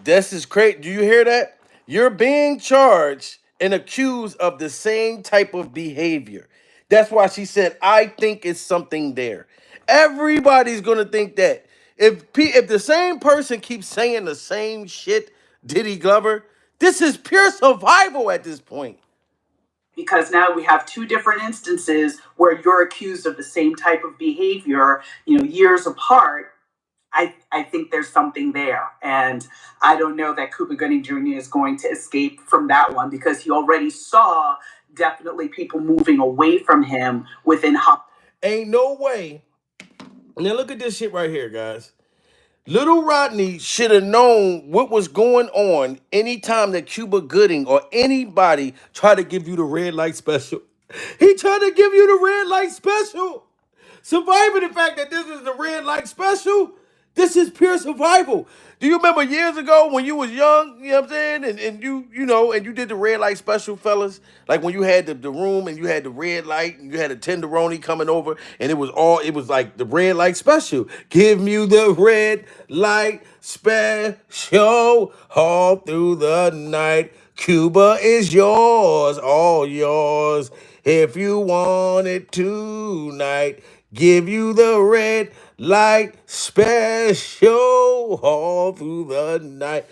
this is great. Do you hear that? You're being charged and accused of the same type of behavior. That's why she said, I think it's something there. Everybody's going to think that. If the same person keeps saying the same shit, Diddy Glover, this is pure survival at this point. Because now we have two different instances where you're accused of the same type of behavior, years apart. I think there's something there. And I don't know that Cuba Gooding Jr. is going to escape from that one because he already saw definitely people moving away from him within... Ain't no way. Now look at this shit right here, guys. Little Rodney should have known what was going on anytime that Cuba Gooding or anybody tried to give you the red light special. He tried to give you the red light special. Surviving the fact that this is the red light special, this is pure survival. Do you remember years ago when you was young, you know what I'm saying? And you did the red light special, fellas? Like when you had the room and you had the red light and you had a tenderoni coming over and it was like the red light special. Give me the red light special all through the night. Cuba is yours, all yours. If you want it tonight, give you the red light special all through the night.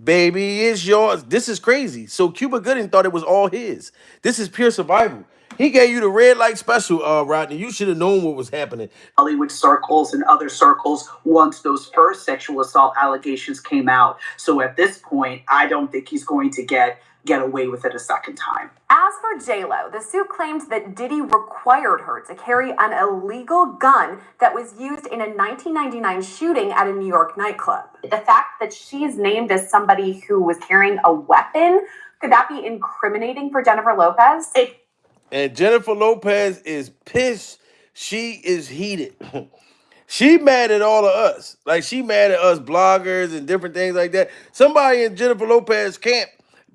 Baby, it's yours. This is crazy. So Cuba Gooding thought it was all his. This is pure survival. He gave you the red light special, Rodney. You should have known what was happening. Hollywood circles and other circles once those first sexual assault allegations came out. So at this point, I don't think he's going to get away with it a second time. As for J-Lo, the suit claimed that Diddy required her to carry an illegal gun that was used in a 1999 shooting at a New York nightclub. The fact that she is named as somebody who was carrying a weapon, could that be incriminating for Jennifer Lopez? And Jennifer Lopez is pissed. She is heated. She mad at all of us. Like, she mad at us bloggers and different things like that. Somebody in Jennifer Lopez camp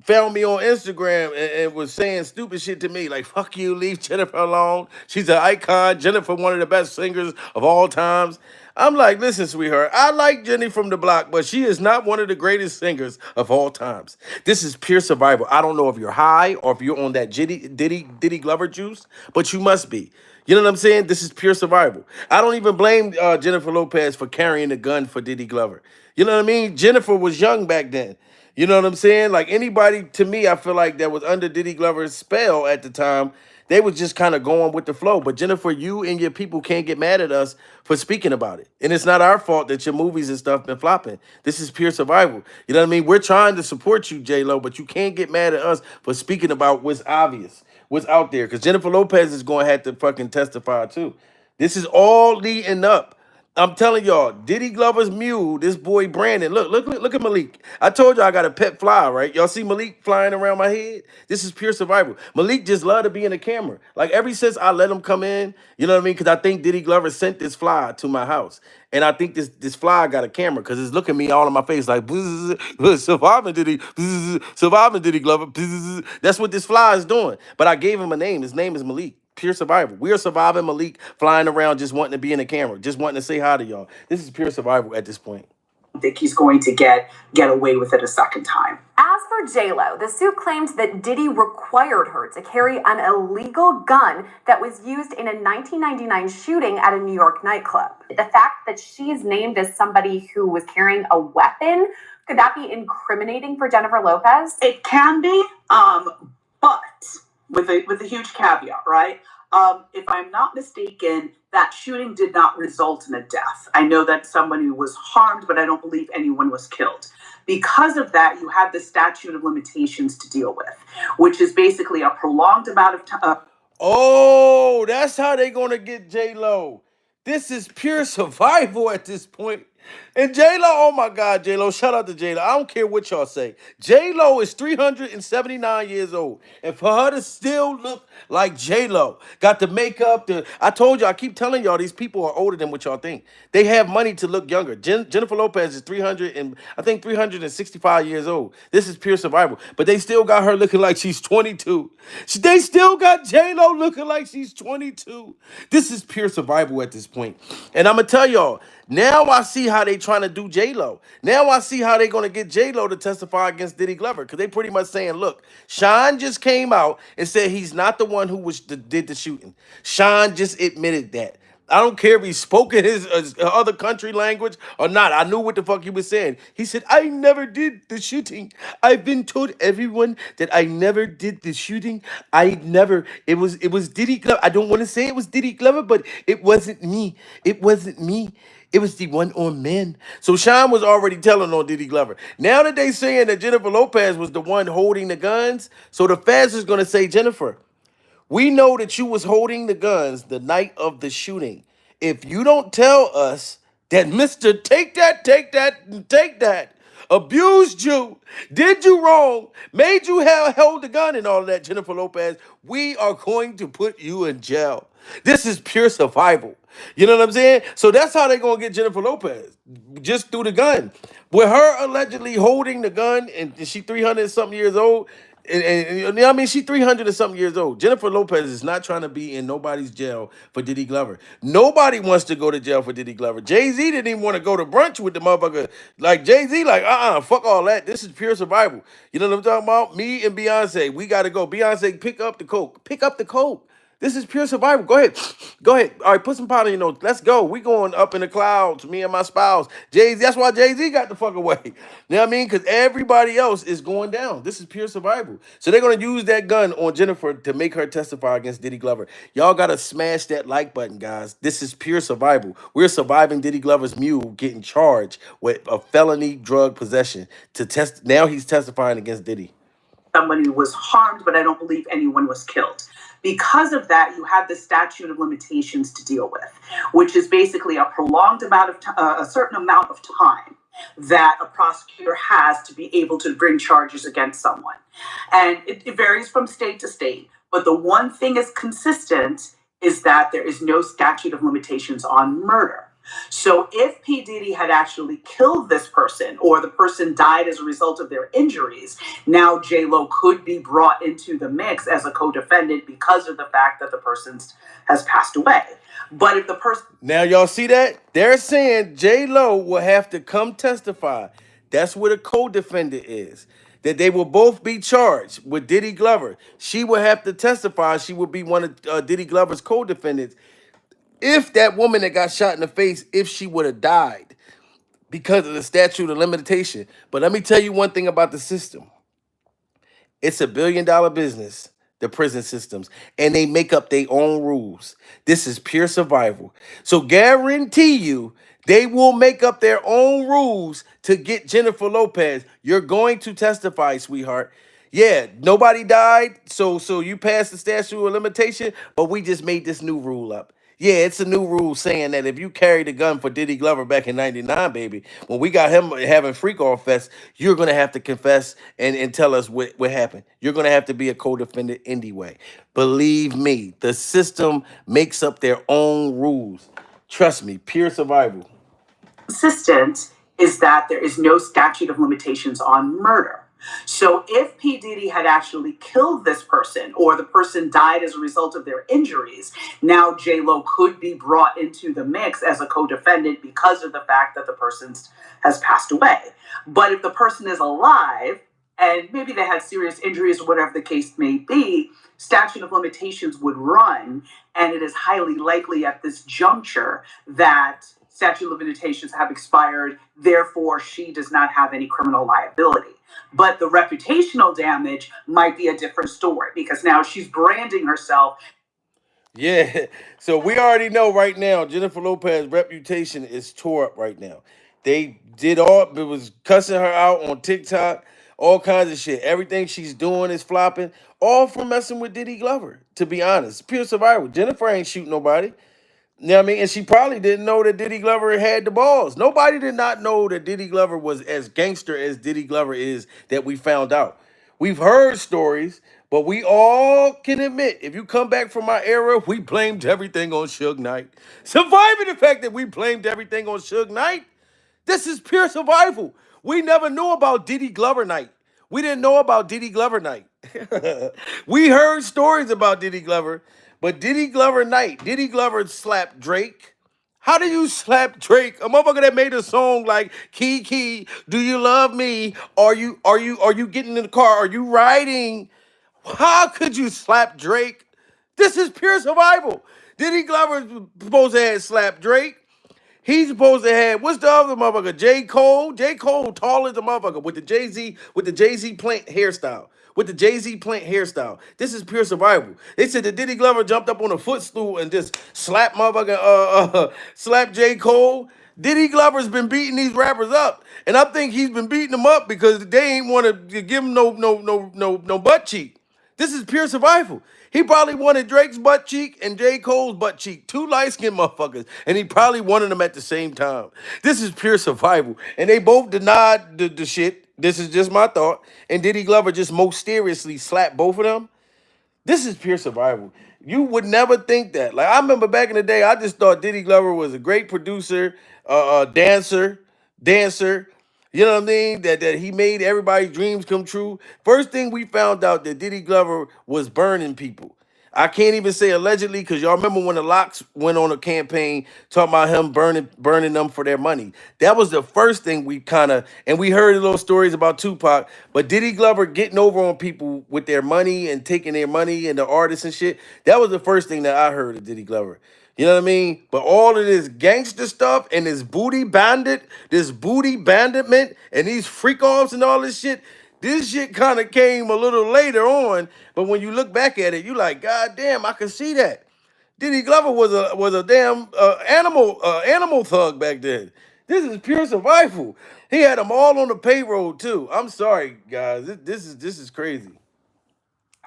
found me on Instagram and was saying stupid shit to me. Like, fuck you, leave Jennifer alone. She's an icon. Jennifer, one of the best singers of all times. I'm like, listen, sweetheart, I like Jenny from the block, but she is not one of the greatest singers of all times. This is pure survival. I don't know if you're high or if you're on that Diddy Glover juice, but you must be. You know what I'm saying? This is pure survival. I don't even blame Jennifer Lopez for carrying a gun for Diddy Glover. You know what I mean? Jennifer was young back then. You know what I'm saying? Like, anybody, to me, I feel like that was under Diddy Glover's spell at the time, they was just kind of going with the flow. But Jennifer, you and your people can't get mad at us for speaking about it. And it's not our fault that your movies and stuff been flopping. This is pure survival. You know what I mean? We're trying to support you, J-Lo, but you can't get mad at us for speaking about what's obvious, what's out there. Because Jennifer Lopez is going to have to fucking testify too. This is all leading up. I'm telling y'all, Diddy Glover's Mule, this boy Brandon. Look at Malik. I told y'all I got a pet fly, right? Y'all see Malik flying around my head? This is pure survival. Malik just love to be in the camera. Like, ever since I let him come in, you know what I mean? Because I think Diddy Glover sent this fly to my house. And I think this fly got a camera because it's looking me all in my face like, surviving Diddy, surviving Diddy Glover. That's what this fly is doing. But I gave him a name. His name is Malik. Pure survival. We are surviving Malik flying around just wanting to be in the camera, just wanting to say hi to y'all. This is pure survival at this point. I think he's going to get away with it a second time. As for J-Lo, the suit claimed that Diddy required her to carry an illegal gun that was used in a 1999 shooting at a New York nightclub. The fact that she's named as somebody who was carrying a weapon, could that be incriminating for Jennifer Lopez? It can be, but with a huge caveat, right? If I'm not mistaken, that shooting did not result in a death. I know that somebody was harmed, but I don't believe anyone was killed. Because of that, you have the statute of limitations to deal with, which is basically a prolonged amount of time. Oh, that's how they gonna get J-Lo. This is pure survival at this point. And J-Lo, oh my God, J-Lo, shout out to J-Lo. I don't care what y'all say. J-Lo is 379 years old. And for her to still look like J-Lo, got the makeup, I told you, I keep telling y'all, these people are older than what y'all think. They have money to look younger. Jennifer Lopez is 365 years old. This is pure survival. But they still got her looking like she's 22. They still got J-Lo looking like she's 22. This is pure survival at this point. And I'm going to tell y'all, now I see how they trying to do J-Lo. Now I see how they going to get J-Lo to testify against Diddy Glover. Because they pretty much saying, look, Sean just came out and said he's not the one who did the shooting. Sean just admitted that. I don't care if he spoke in his other country language or not. I knew what the fuck he was saying. He said, I never did the shooting. I've been told everyone that I never did the shooting. It was Diddy Glover. I don't want to say it was Diddy Glover, but it wasn't me. It wasn't me. It was the one-armed man. So Sean was already telling on Diddy Glover. Now that they saying that Jennifer Lopez was the one holding the guns, so the feds is going to say, Jennifer, we know that you was holding the guns the night of the shooting. If you don't tell us that Mr. Take that, abused you, did you wrong, made you held the gun and all of that, Jennifer Lopez, we are going to put you in jail. This is pure survival. You know what I'm saying? So that's how they're going to get Jennifer Lopez, just through the gun. With her allegedly holding the gun and she 300 something years old, and you know what I mean, she 300 and something years old. Jennifer Lopez is not trying to be in nobody's jail for Diddy Glover. Nobody wants to go to jail for Diddy Glover. Jay-Z didn't even want to go to brunch with the motherfucker. Like Jay-Z, like, fuck all that. This is pure survival. You know what I'm talking about? Me and Beyonce, we gotta go. Beyonce, pick up the coke. Pick up the coke. This is pure survival. Go ahead. Go ahead. All right, put some powder in your nose. Let's go. We going up in the clouds, me and my spouse. Jay-Z, that's why Jay-Z got the fuck away. You know what I mean? Because everybody else is going down. This is pure survival. So they're going to use that gun on Jennifer to make her testify against Diddy Glover. Y'all got to smash that like button, guys. This is pure survival. We're surviving Diddy Glover's Mule getting charged with a felony drug possession to test. Now he's testifying against Diddy. Somebody was harmed, but I don't believe anyone was killed. Because of that, you have the statute of limitations to deal with, which is basically a prolonged amount of a certain amount of time that a prosecutor has to be able to bring charges against someone. And it varies from state to state. But the one thing is consistent is that there is no statute of limitations on murder. So if P. Diddy had actually killed this person or the person died as a result of their injuries, now J-Lo could be brought into the mix as a co-defendant because of the fact that the person has passed away. But if the person... Now y'all see that? They're saying J-Lo will have to come testify. That's what a co-defendant is. That they will both be charged with Diddy Glover. She will have to testify. She will be one of Diddy Glover's co-defendants. If that woman that got shot in the face, if she would have died because of the statute of limitation. But let me tell you one thing about the system. It's a $1 billion business, the prison systems, and they make up their own rules. This is pure survival. So guarantee you, they will make up their own rules to get Jennifer Lopez. You're going to testify, sweetheart. Yeah, nobody died, so you passed the statute of limitation, but we just made this new rule up. Yeah, it's a new rule saying that if you carried a gun for Diddy Glover back in 99, baby, when we got him having freak off fest, you're going to have to confess and tell us what happened. You're going to have to be a co-defendant anyway. Believe me, the system makes up their own rules. Trust me, pure survival. Consistent is that there is no statute of limitations on murder. So if P. Diddy had actually killed this person or the person died as a result of their injuries, now J-Lo could be brought into the mix as a co-defendant because of the fact that the person has passed away. But if the person is alive and maybe they had serious injuries or whatever the case may be, statute of limitations would run, and it is highly likely at this juncture that statute of limitations have expired, therefore she does not have any criminal liability. But the reputational damage might be a different story because now she's branding herself. Yeah, so we already know right now Jennifer Lopez's reputation is tore up right now. They did it was cussing her out on TikTok, all kinds of shit. Everything she's doing is flopping, all from messing with Diddy Glover, to be honest. Pure survival. Jennifer ain't shooting nobody. You know what I mean? And she probably didn't know that Diddy Glover had the balls. Nobody did not know that Diddy Glover was as gangster as Diddy Glover is that we found out. We've heard stories, but we all can admit, if you come back from our era, we blamed everything on Suge Knight. Surviving the fact that we blamed everything on Suge Knight, this is pure survival. We never knew about Diddy Glover Night. We didn't know about Diddy Glover Night. We heard stories about Diddy Glover, but Diddy Glover Night, Diddy Glover slapped Drake. How do you slap Drake? A motherfucker that made a song like Kiki, do you love me? Are you getting in the car? Are you riding? How could you slap Drake? This is pure survival. Diddy Glover's supposed to have slapped Drake. He's supposed to have, what's the other motherfucker? J. Cole? J. Cole tall as the motherfucker with the Jay-Z plant hairstyle. With the Jay-Z plant hairstyle. This is pure survival. They said that Diddy Glover jumped up on a footstool and just slapped slapped J. Cole. Diddy Glover's been beating these rappers up. And I think he's been beating them up because they ain't want to give him no butt cheek. This is pure survival. He probably wanted Drake's butt cheek and J. Cole's butt cheek. Two light-skinned motherfuckers. And he probably wanted them at the same time. This is pure survival. And they both denied the shit. This is just my thought. And Diddy Glover just mysteriously slapped both of them. This is pure survival. You would never think that. Like, I remember back in the day, I just thought Diddy Glover was a great producer, dancer. You know what I mean? That he made everybody's dreams come true. First thing we found out that Diddy Glover was burning people. I can't even say allegedly because y'all remember when the Locks went on a campaign talking about him burning them for their money. That was the first thing we kind of, and we heard little stories about Tupac, but Diddy Glover getting over on people with their money and taking their money and the artists and shit. That was the first thing that I heard of Diddy Glover. You know what I mean? But all of this gangster stuff and this booty banditment and these freak offs and all this shit, this shit kind of came a little later on. But when you look back at it, you like, God damn, I can see that. Diddy Glover was a damn animal thug back then. This is pure survival. He had them all on the payroll too. I'm sorry, guys. This is crazy.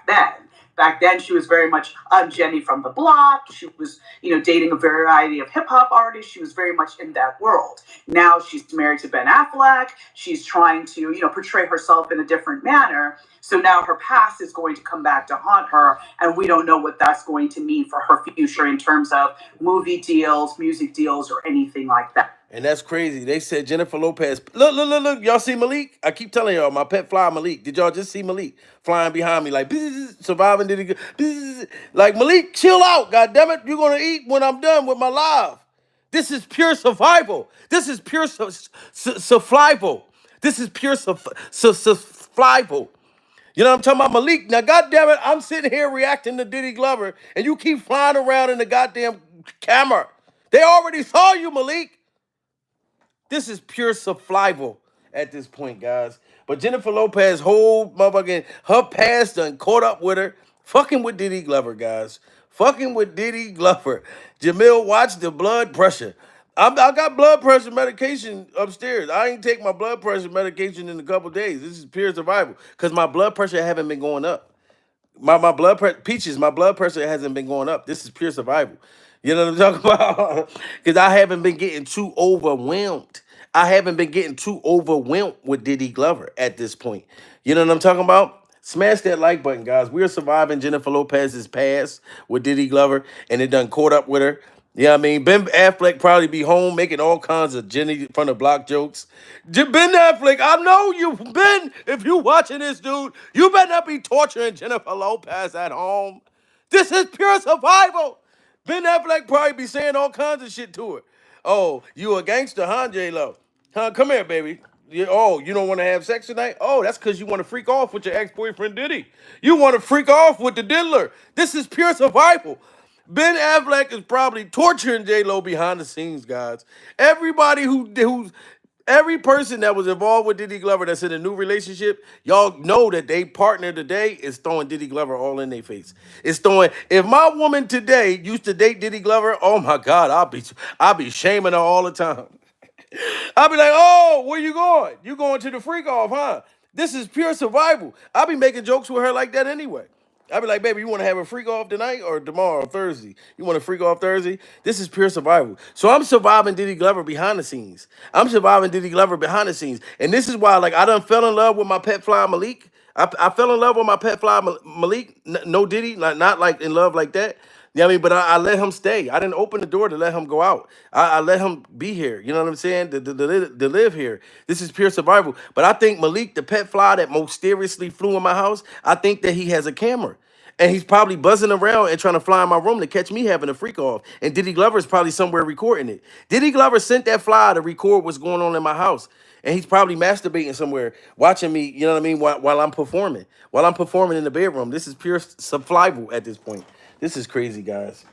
then. Back then, she was very much Jenny from the block. She was, dating a variety of hip hop artists. She was very much in that world. Now she's married to Ben Affleck. She's trying to, portray herself in a different manner. So now her past is going to come back to haunt her, and we don't know what that's going to mean for her future in terms of movie deals, music deals, or anything like that. And that's crazy. They said Jennifer Lopez. Look. Y'all see Malik? I keep telling y'all, my pet fly Malik. Did y'all just see Malik flying behind me like bzz, surviving? Did he go? Bzz. Like Malik, chill out. God damn it, you're gonna eat when I'm done with my live. This is pure survival. This is pure survival. This is pure survival. You know what I'm talking about, Malik? Now, goddamn it, I'm sitting here reacting to Diddy Glover, and you keep flying around in the goddamn camera. They already saw you, Malik. This is pure survival at this point, guys. But Jennifer Lopez, whole motherfucking, her past done caught up with her. Fucking with Diddy Glover, guys. Fucking with Diddy Glover. Jamil, watch the blood pressure. I got blood pressure medication upstairs. I ain't take my blood pressure medication in a couple days. This is pure survival. Because my blood pressure haven't been going up. My blood pressure, Peaches, my blood pressure hasn't been going up. This is pure survival. You know what I'm talking about? Because I haven't been getting too overwhelmed. I haven't been getting too overwhelmed with Diddy Glover at this point. You know what I'm talking about? Smash that like button, guys. We're surviving Jennifer Lopez's past with Diddy Glover, and it done caught up with her. You know what I mean? Ben Affleck probably be home making all kinds of Jenny from the block jokes. Ben Affleck, I know you, Ben. If you watching this, dude, you better not be torturing Jennifer Lopez at home. This is pure survival. Ben Affleck probably be saying all kinds of shit to her. Oh, you a gangster, huh, J-Lo? Huh, come here, baby. You don't want to have sex tonight? Oh, that's because you want to freak off with your ex-boyfriend Diddy. You want to freak off with the diddler. This is pure survival. Ben Affleck is probably torturing J-Lo behind the scenes, guys. Every person that was involved with Diddy Glover that's in a new relationship, y'all know that they partner today is throwing Diddy Glover all in their face. It's throwing. If my woman today used to date Diddy Glover, oh my God, I'll be shaming her all the time. I'll be like, oh, where you going? You going to the freak off, huh? This is pure survival. I'll be making jokes with her like that anyway. I'll be like, baby, you want to have a freak off tonight or tomorrow or Thursday? You want to freak off Thursday? This is pure survival. So I'm surviving Diddy Glover behind the scenes. I'm surviving Diddy Glover behind the scenes. And this is why, like, I done fell in love with my pet fly Malik. I fell in love with my pet fly Malik. No Diddy, not like in love like that. You know what I mean? But I let him stay. I didn't open the door to let him go out. I let him be here. You know what I'm saying? To live here. This is pure survival. But I think Malik, the pet fly that mysteriously flew in my house, I think that he has a camera. And he's probably buzzing around and trying to fly in my room to catch me having a freak off. And Diddy Glover is probably somewhere recording it. Diddy Glover sent that fly to record what's going on in my house. And he's probably masturbating somewhere, watching me, you know what I mean, while I'm performing. While I'm performing in the bedroom. This is pure survival at this point. This is crazy, guys.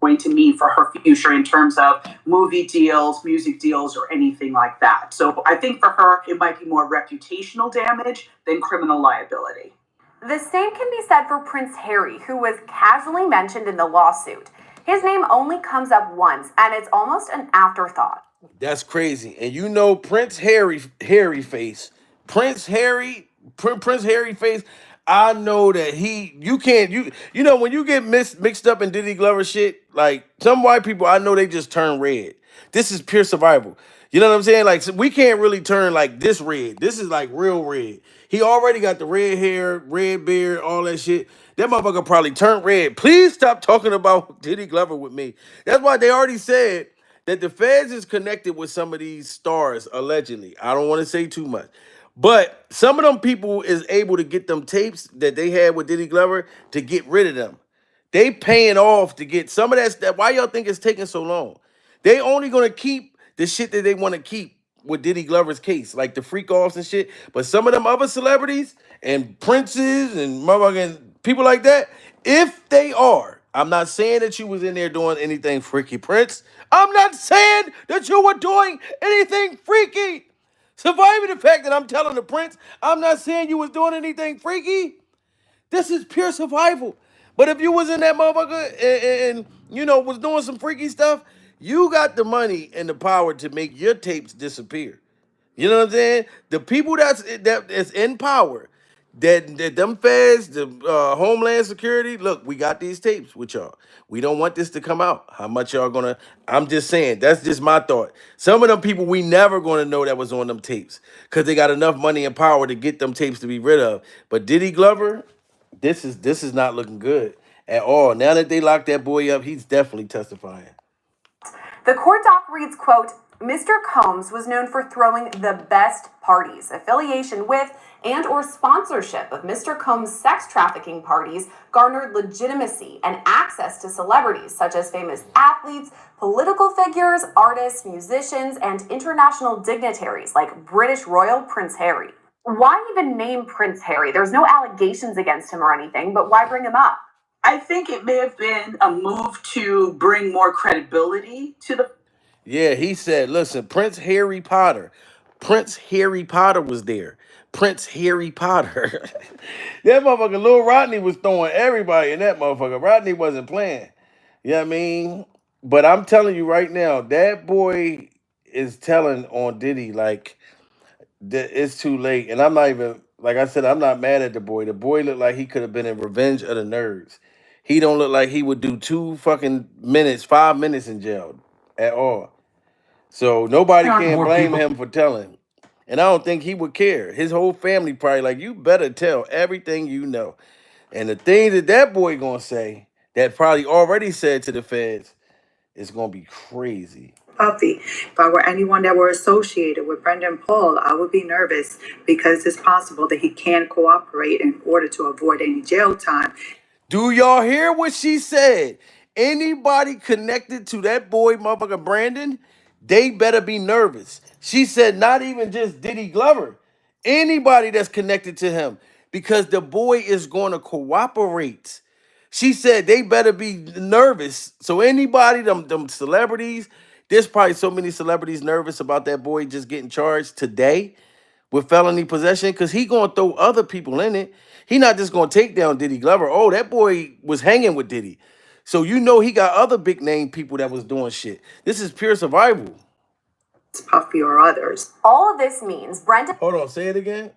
Going to mean for her future in terms of movie deals, music deals, or anything like that. So I think for her, it might be more reputational damage than criminal liability. The same can be said for Prince Harry, who was casually mentioned in the lawsuit. His name only comes up once, and it's almost an afterthought. That's crazy. And you know Prince Harry face. Prince Harry face. I know that you know when you get mixed up in Diddy Glover shit, like some white people, I know they just turn red. This is pure survival. You know what I'm saying? Like, so we can't really turn like this red. This is like real red. He already got the red hair, red beard, all that shit. That motherfucker probably turned red. Please stop talking about Diddy Glover with me. That's why they already said that the feds is connected with some of these stars, allegedly. I don't want to say too much. But some of them people is able to get them tapes that they had with Diddy Glover to get rid of them. They paying off to get some of that stuff. Why y'all think it's taking so long? They only gonna keep the shit that they want to keep with Diddy Glover's case, like the freak offs and shit. But some of them other celebrities and princes and motherfucking people like that, if they are, I'm not saying that you was in there doing anything freaky, Prince. I'm not saying that you were doing anything freaky. Surviving the fact that I'm telling the Prince, I'm not saying you was doing anything freaky. This is pure survival. But if you was in that motherfucker and you know was doing some freaky stuff, you got the money and the power to make your tapes disappear. You know what I'm saying? The people that's in power, that them feds, the Homeland Security. Look, we got these tapes with y'all. We don't want this to come out. How much y'all gonna? I'm just saying. That's just my thought. Some of them people we never gonna know that was on them tapes because they got enough money and power to get them tapes to be rid of. But Diddy Glover, this is not looking good at all. Now that they locked that boy up, he's definitely testifying. The court doc reads, quote, Mr. Combs was known for throwing the best parties. Affiliation with and or sponsorship of Mr. Combs' sex trafficking parties garnered legitimacy and access to celebrities such as famous athletes, political figures, artists, musicians, and international dignitaries like British Royal Prince Harry. Why even name Prince Harry? There's no allegations against him or anything, but why bring him up? I think it may have been a move to bring more credibility to the. Yeah, he said, listen, Prince Harry Potter was there. Prince Harry Potter. That motherfucker, Lil Rodney was throwing everybody in that motherfucker. Rodney wasn't playing. You know what I mean? But I'm telling you right now, that boy is telling on Diddy like that it's too late. And I'm not even, like I said, I'm not mad at the boy. The boy looked like he could have been in Revenge of the Nerds. He don't look like he would do 5 minutes in jail at all. So nobody can blame him for telling. And I don't think he would care. His whole family probably like, you better tell everything you know. And the thing that boy gonna say, that probably already said to the feds, is gonna be crazy. Puffy. If I were anyone that were associated with Brendan Paul, I would be nervous because it's possible that he can cooperate in order to avoid any jail time. Do y'all hear what she said? Anybody connected to that boy, motherfucker Brandon, they better be nervous. She said not even just Diddy Glover. Anybody that's connected to him, because the boy is going to cooperate. She said they better be nervous. So anybody, them celebrities, there's probably so many celebrities nervous about that boy just getting charged today with felony possession because he going to throw other people in it. He not just going to take down Diddy Glover. Oh, that boy was hanging with Diddy. So you know he got other big name people that was doing shit. This is pure survival. Puffy or others. All of this means Brendan. Hold on, say it again.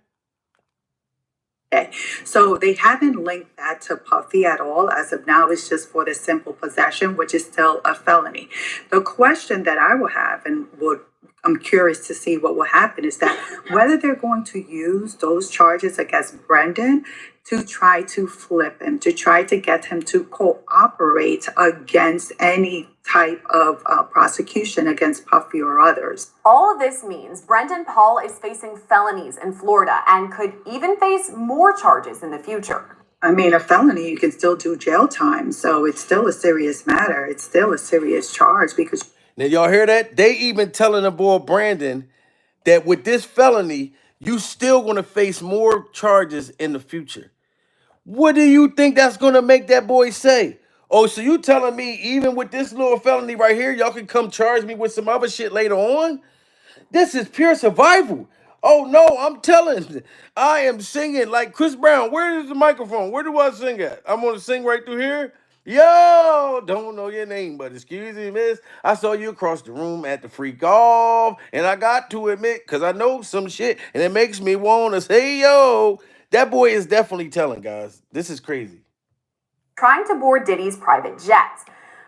Okay. So they haven't linked that to Puffy at all. As of now, it's just for the simple possession, which is still a felony. The question that I will have and I'm curious to see what will happen is that whether they're going to use those charges against Brendan to try to flip him, to try to get him to cooperate against any type of prosecution against Puffy or others. All of this means Brendan Paul is facing felonies in Florida and could even face more charges in the future. I mean, a felony, you can still do jail time. So it's still a serious matter. It's still a serious charge because... Now, y'all hear that? They even telling the boy Brandon that with this felony, you still going to face more charges in the future. What do you think that's going to make that boy say? Oh, so you telling me even with this little felony right here, y'all can come charge me with some other shit later on? This is pure survival. Oh, no, I'm telling. I am singing like Chris Brown. Where is the microphone? Where do I sing at? I'm going to sing right through here. Yo, don't know your name, but excuse me, miss. I saw you across the room at the freak off, and I got to admit, because I know some shit, and it makes me want to say, yo, that boy is definitely telling, guys. This is crazy. Trying to board Diddy's private jet.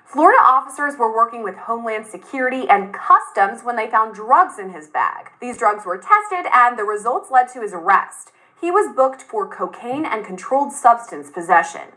Florida officers were working with Homeland Security and Customs when they found drugs in his bag. These drugs were tested, and the results led to his arrest. He was booked for cocaine and controlled substance possession.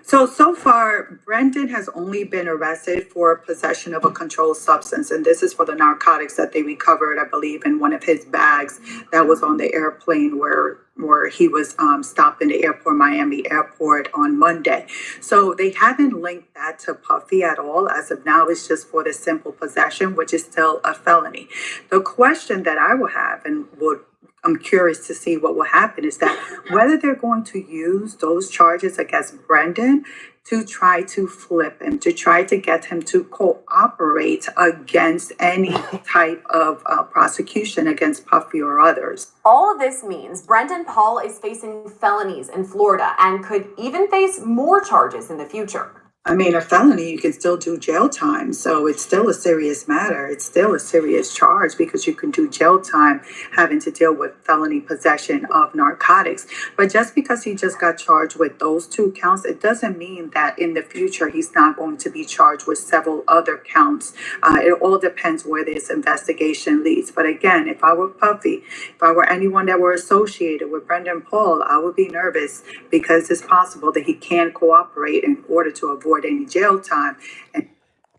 So far, Brendan has only been arrested for possession of a controlled substance, and this is for the narcotics that they recovered, I believe, in one of his bags that was on the airplane where he was stopped in the airport, Miami airport, on Monday. So they haven't linked that to Puffy at all. As of now, it's just for the simple possession, which is still a felony. The question that I will have and would I'm curious to see what will happen is that whether they're going to use those charges against Brendan to try to flip him, to try to get him to cooperate against any type of prosecution against Puffy or others. All of this means Brendan Paul is facing felonies in Florida and could even face more charges in the future. I mean, a felony, you can still do jail time. So it's still a serious matter. It's still a serious charge because you can do jail time having to deal with felony possession of narcotics. But just because he just got charged with those 2 counts, it doesn't mean that in the future he's not going to be charged with several other counts. It all depends where this investigation leads. But again, if I were Puffy, if I were anyone that were associated with Brendan Paul, I would be nervous because it's possible that he can cooperate in order to avoid any jail time. And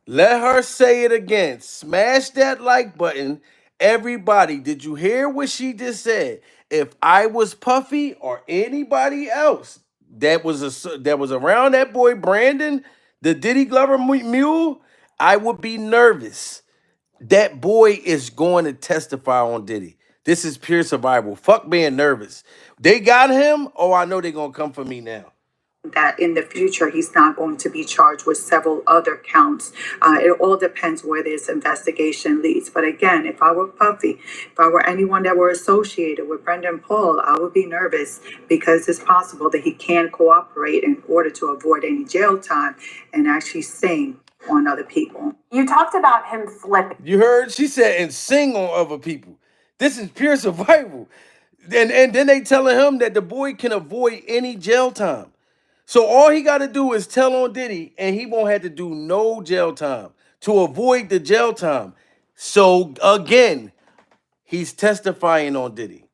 Let her say it again. Smash that like button. Everybody, did you hear what she just said? If I was Puffy or anybody else that was around that boy Brandon, the Diddy Glover mule, I would be nervous. That boy is going to testify on Diddy. This is pure survival. Fuck being nervous. They got him. Oh, I know they're going to come for me now. That in the future he's not going to be charged with several other counts. It all depends where this investigation leads. But again, if I were Puffy, if I were anyone that were associated with Brendan Paul, I would be nervous because it's possible that he can cooperate in order to avoid any jail time and actually sing on other people. You talked about him flipping. You heard? She said, and sing on other people. This is pure survival. And then they telling him that the boy can avoid any jail time. So all he got to do is tell on Diddy, and he won't have to do no jail time to avoid the jail time. So again, he's testifying on Diddy.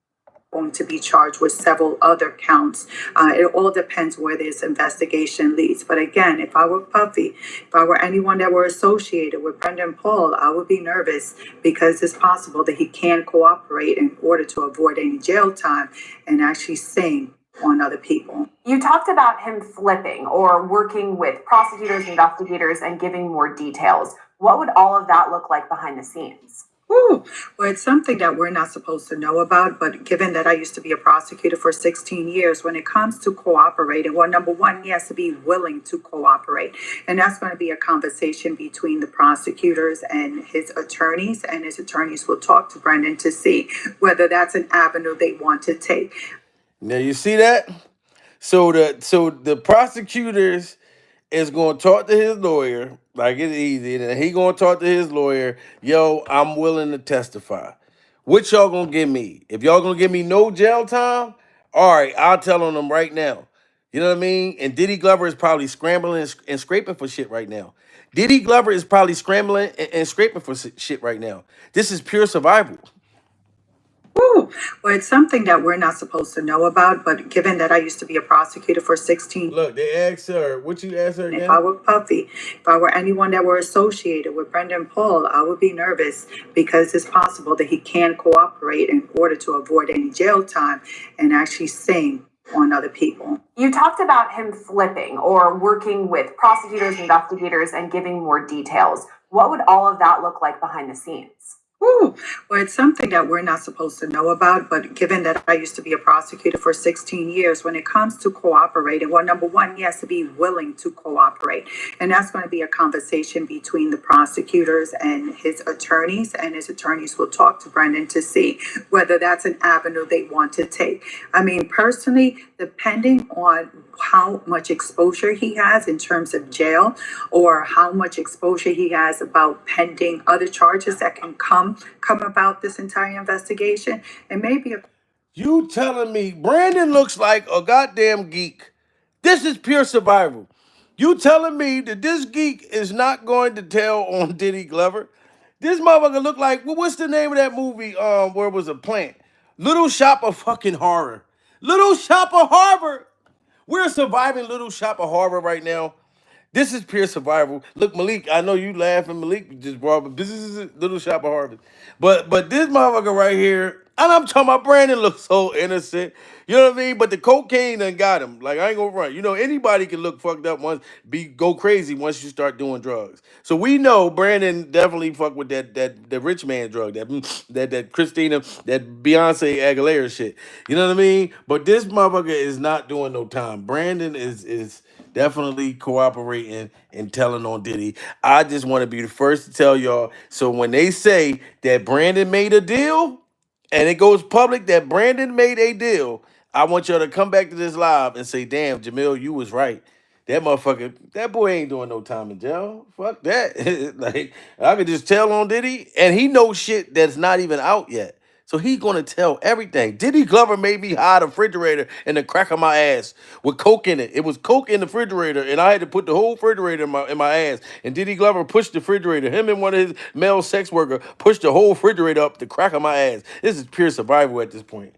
Going to be charged with several other counts. It all depends where this investigation leads. But again, if I were Puffy, if I were anyone that were associated with Brendan Paul, I would be nervous because it's possible that he can cooperate in order to avoid any jail time and actually sing on other people. You talked about him flipping or working with prosecutors, investigators, and giving more details. What would all of that look like behind the scenes? Well, it's something that we're not supposed to know about, but given that I used to be a prosecutor for 16 years, when it comes to cooperating, well, number one, he has to be willing to cooperate. And that's going to be a conversation between the prosecutors and his attorneys, and his attorneys will talk to Brendan to see whether that's an avenue they want to take. Now you see that? So the prosecutors is going to talk to his lawyer, like it's easy, and he going to talk to his lawyer, yo, I'm willing to testify. What y'all going to give me? If y'all going to give me no jail time, all right, I'll tell on them right now. You know what I mean? And Diddy Glover is probably scrambling and scraping for shit right now. Diddy Glover is probably scrambling and scraping for shit right now. This is pure survival. Well, it's something that we're not supposed to know about, but given that I used to be a prosecutor for 16 Look, they asked her, what you asked her again? If I were Puffy, if I were anyone that were associated with Brendan Paul, I would be nervous because it's possible that he can cooperate in order to avoid any jail time and actually sing on other people. You talked about him flipping or working with prosecutors, investigators, and giving more details. What would all of that look like behind the scenes? Well, it's something that we're not supposed to know about, but given that I used to be a prosecutor for 16 years, when it comes to cooperating, well, number one, he has to be willing to cooperate. And that's going to be a conversation between the prosecutors and his attorneys will talk to Brendan to see whether that's an avenue they want to take. I mean, personally, depending on how much exposure he has in terms of jail or how much exposure he has about pending other charges that can come about this entire investigation, and maybe You telling me Brandon looks like a goddamn geek? This is pure survival. You telling me that this geek is not going to tell on Diddy Glover? This motherfucker look like, what's the name of that movie where it was a plant? Little Shop of fucking Horror. Little Shop of Horror. We're surviving Little Shop of Horror right now. This is pure survival. Look, Malik, I know you laughing. Malik just brought up, this is a Little Shop of Harvest. But this motherfucker right here, and I'm talking about Brandon looks so innocent. You know what I mean? But the cocaine done got him. Like, I ain't gonna front. You know, anybody can look fucked up once, go crazy once you start doing drugs. So we know Brandon definitely fucked with that rich man drug, that Christina, that Beyonce Aguilera shit. You know what I mean? But this motherfucker is not doing no time. Brandon is definitely cooperating and telling on Diddy. I just want to be the first to tell y'all. So when they say that Brandon made a deal and it goes public that Brandon made a deal, I want y'all to come back to this live and say, damn, Jamil, you was right. That motherfucker, that boy ain't doing no time in jail. Fuck that. Like, I could just tell on Diddy, and he knows shit that's not even out yet. So he gonna tell everything. Diddy Glover made me hide a refrigerator in the crack of my ass with coke in it. It was coke in the refrigerator, and I had to put the whole refrigerator in my ass. And Diddy Glover pushed the refrigerator. Him and one of his male sex worker pushed the whole refrigerator up the crack of my ass. This is pure survival at this point.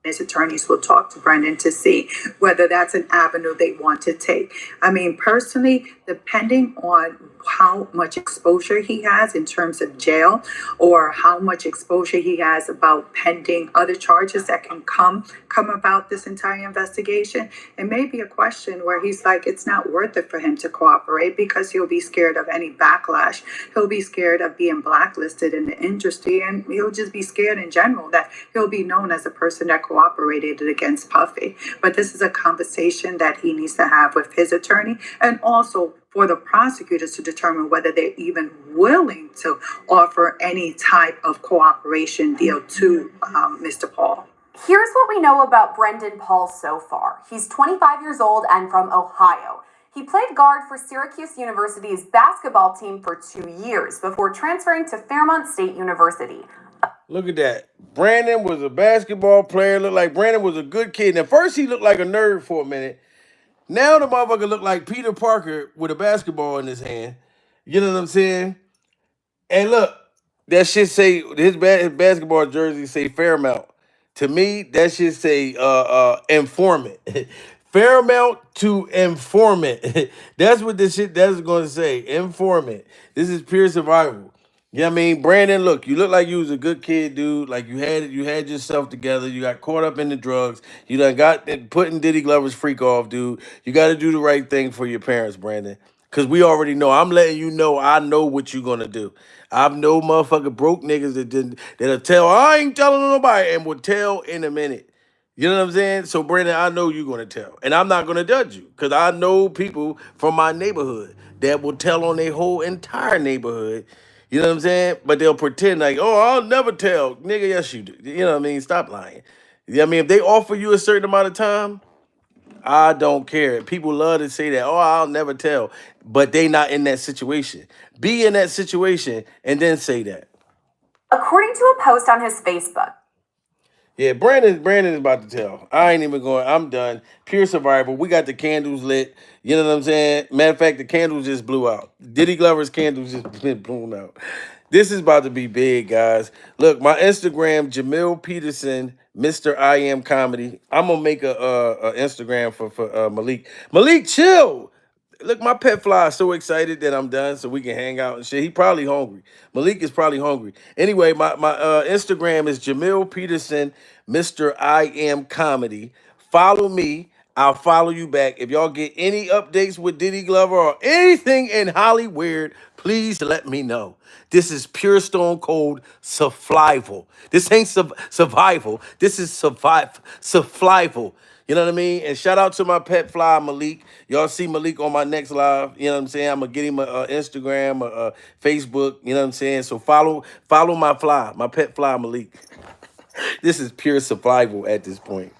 His attorneys will talk to Brendan to see whether that's an avenue they want to take. I mean, personally, depending on how much exposure he has in terms of jail or how much exposure he has about pending other charges that can come about this entire investigation, it may be a question where he's like, it's not worth it for him to cooperate because he'll be scared of any backlash. He'll be scared of being blacklisted in the industry, and he'll just be scared in general that he'll be known as a person that cooperated against Puffy. But this is a conversation that he needs to have with his attorney, and also for the prosecutors to determine whether they're even willing to offer any type of cooperation deal to Mr. Paul. Here's what we know about Brendan Paul so far. He's 25 years old and from Ohio. He played guard for Syracuse University's basketball team for 2 years before transferring to Fairmont State University. Look at that. Brandon was a basketball player. Looked like Brandon was a good kid. And at first he looked like a nerd for a minute. Now the motherfucker look like Peter Parker with a basketball in his hand. You know what I'm saying? And look, that shit say his basketball jersey say Fairmount. To me, that shit say informant. Fairmount to informant. That's what this shit that's going to say. Informant. This is pure survival. You know what I mean? Brandon, look, you look like you was a good kid, dude. Like you had yourself together. You got caught up in the drugs. You done got putting Diddy Glover's freak off, dude. You got to do the right thing for your parents, Brandon. Because we already know. I'm letting you know I know what you're going to do. I've no motherfucking broke niggas that'll tell, I ain't telling nobody, and will tell in a minute. You know what I'm saying? So, Brandon, I know you're going to tell. And I'm not going to judge you because I know people from my neighborhood that will tell on their whole entire neighborhood. You know what I'm saying? But they'll pretend like, oh, I'll never tell. Nigga, yes, you do. You know what I mean? Stop lying. You know what I mean? If they offer you a certain amount of time, I don't care. People love to say that, oh, I'll never tell. But they not in that situation. Be in that situation and then say that. According to a post on his Facebook, yeah, Brandon is about to tell. I ain't even going. I'm done. Pure survival. We got the candles lit. You know what I'm saying? Matter of fact, the candles just blew out. Diddy Glover's candles just been blown out. This is about to be big, guys. Look, my Instagram, Jamil Peterson, Mr. I Am Comedy. I'm gonna make a Instagram for Malik. Malik, chill. Look, my pet fly is so excited that I'm done so we can hang out and shit. He probably hungry. Malik is probably hungry. Anyway, my Instagram is Jamil Peterson, Mr. I Am Comedy. Follow me. I'll follow you back. If y'all get any updates with Diddy Glover or anything in Hollywood, please let me know. This is pure stone cold survival. This ain't survival. This is survival. You know what I mean? And shout out to my pet fly, Malik. Y'all see Malik on my next live. You know what I'm saying? I'm going to get him a Instagram, a Facebook. You know what I'm saying? So follow my fly, my pet fly, Malik. This is pure survival at this point.